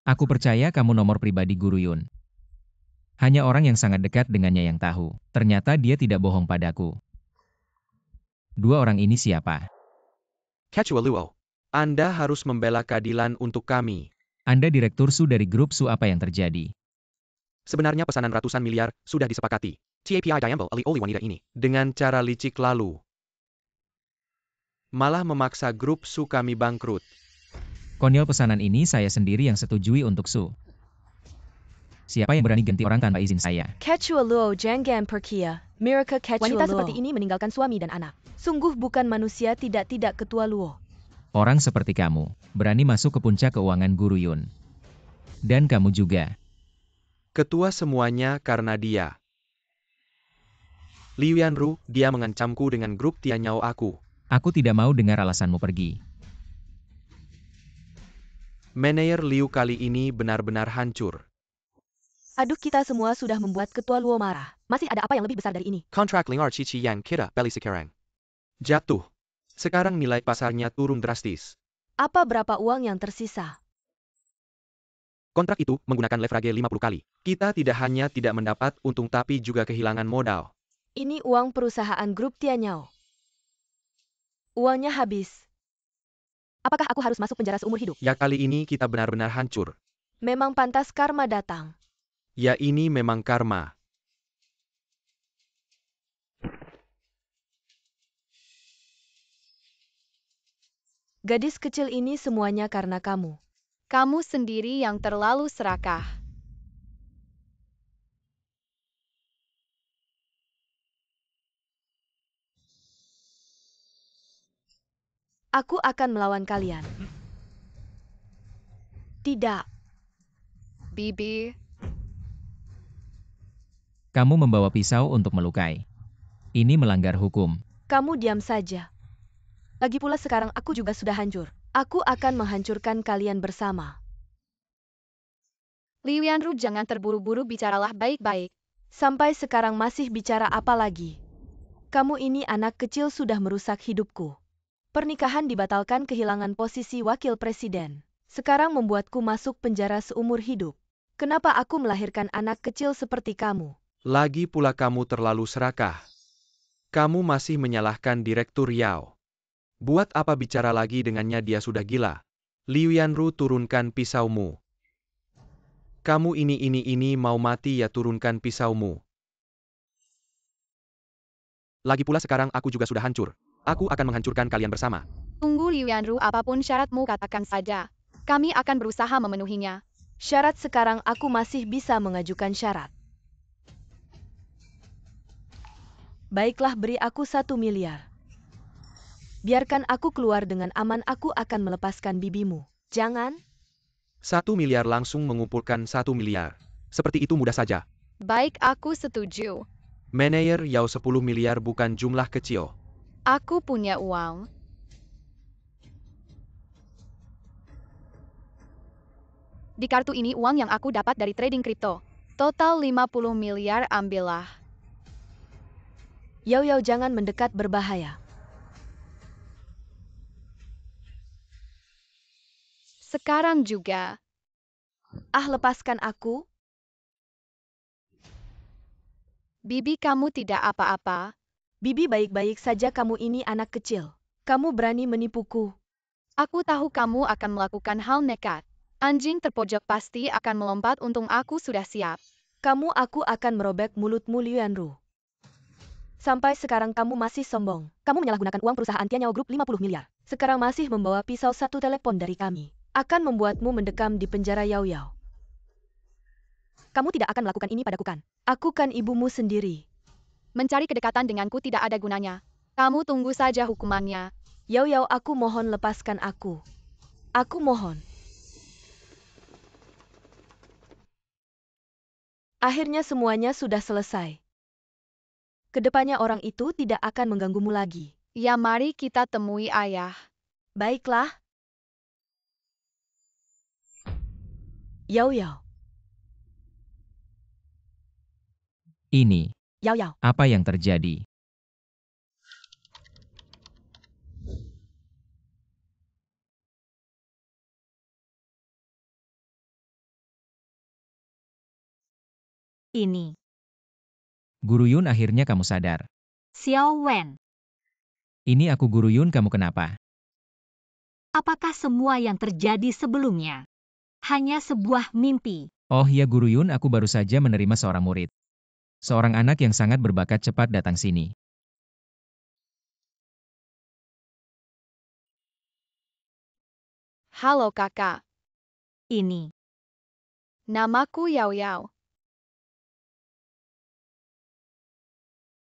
Aku percaya kamu nomor pribadi Guru Yun. Hanya orang yang sangat dekat dengannya yang tahu. Ternyata dia tidak bohong padaku. Dua orang ini siapa? Ketua Luo, Anda harus membela keadilan untuk kami. Anda direktur Su dari grup Su, apa yang terjadi? Sebenarnya pesanan ratusan miliar sudah disepakati. TAPI diambil oleh wanita ini dengan cara licik, lalu malah memaksa grup Su kami bangkrut. Konyol, pesanan ini saya sendiri yang setujui untuk Su. Siapa yang berani ganti orang tanpa izin saya? Ketua Luo jangan perkia. Miracle Ketua Wanita Luo. seperti ini meninggalkan suami dan anak. Sungguh bukan manusia, tidak Ketua Luo. Orang seperti kamu, berani masuk ke puncak keuangan Guru Yun. Dan kamu juga. Ketua, semuanya karena dia. Liu Yanru, dia mengancamku dengan grup Tianyao aku. Aku tidak mau dengar alasanmu, pergi. Manajer Liu kali ini benar-benar hancur. Aduh, kita semua sudah membuat Ketua Luo marah. Masih ada apa yang lebih besar dari ini? Kontrak Lingar Cici yang kita beli sekarang jatuh. Sekarang nilai pasarnya turun drastis. Apa berapa uang yang tersisa? Kontrak itu menggunakan leverage 50 kali. Kita tidak hanya tidak mendapat untung tapi juga kehilangan modal. Ini uang perusahaan grup Tianyao. Uangnya habis. Apakah aku harus masuk penjara seumur hidup? Ya, kali ini kita benar-benar hancur. Memang pantas karma datang. Ya, ini memang karma. Gadis kecil ini semuanya karena kamu. Kamu sendiri yang terlalu serakah. Aku akan melawan kalian. Tidak. Bibi. Kamu membawa pisau untuk melukai. Ini melanggar hukum. Kamu diam saja. Lagi pula sekarang aku juga sudah hancur. Aku akan menghancurkan kalian bersama. Liu Yanru, jangan terburu-buru, bicaralah baik-baik. Sampai sekarang masih bicara apa lagi? Kamu ini anak kecil sudah merusak hidupku. Pernikahan dibatalkan, kehilangan posisi wakil presiden. Sekarang membuatku masuk penjara seumur hidup. Kenapa aku melahirkan anak kecil seperti kamu? Lagi pula kamu terlalu serakah. Kamu masih menyalahkan Direktur Yao. Buat apa bicara lagi dengannya, dia sudah gila. Liu Yanru, turunkan pisaumu. Kamu ini mau mati ya, turunkan pisaumu. Lagi pula sekarang aku juga sudah hancur. Aku akan menghancurkan kalian bersama. Tunggu Liu Yanru, apapun syaratmu katakan saja. Kami akan berusaha memenuhinya. Syarat sekarang aku masih bisa mengajukan syarat. Baiklah, beri aku 1 miliar. Biarkan aku keluar dengan aman, aku akan melepaskan bibimu. Jangan. 1 miliar, langsung mengumpulkan 1 miliar. Seperti itu mudah saja. Baik, aku setuju. Manajer Yao, 10 miliar bukan jumlah kecil. Aku punya uang. Di kartu ini uang yang aku dapat dari trading kripto. Total 50 miliar, ambillah. Yao, jangan mendekat, berbahaya. Sekarang juga. Lepaskan aku. Bibi, kamu tidak apa-apa. Bibi baik-baik saja, kamu ini anak kecil. Kamu berani menipuku. Aku tahu kamu akan melakukan hal nekat. Anjing terpojok pasti akan melompat, untung aku sudah siap. Aku akan merobek mulutmu, Liu Yanru. Sampai sekarang kamu masih sombong. Kamu menyalahgunakan uang perusahaan Tianyao Group 50 miliar. Sekarang masih membawa pisau 1 telepon dari kami. Akan membuatmu mendekam di penjara, Yao. Kamu tidak akan melakukan ini padaku kan? Aku kan ibumu sendiri. Mencari kedekatan denganku tidak ada gunanya. Kamu tunggu saja hukumannya. Yao, aku mohon, lepaskan aku. Aku mohon. Akhirnya semuanya sudah selesai. Kedepannya orang itu tidak akan mengganggumu lagi. Ya, mari kita temui ayah. Baiklah. Yao. Ini, Yao. apa yang terjadi? Ini. Guru Yun, akhirnya kamu sadar. Xiao Wen, Ini aku Guru Yun, kamu kenapa? apakah semua yang terjadi sebelumnya hanya sebuah mimpi? Oh ya Guru Yun, aku baru saja menerima seorang murid. Seorang anak yang sangat berbakat, cepat datang sini. Halo kakak. Ini. Namaku Yao.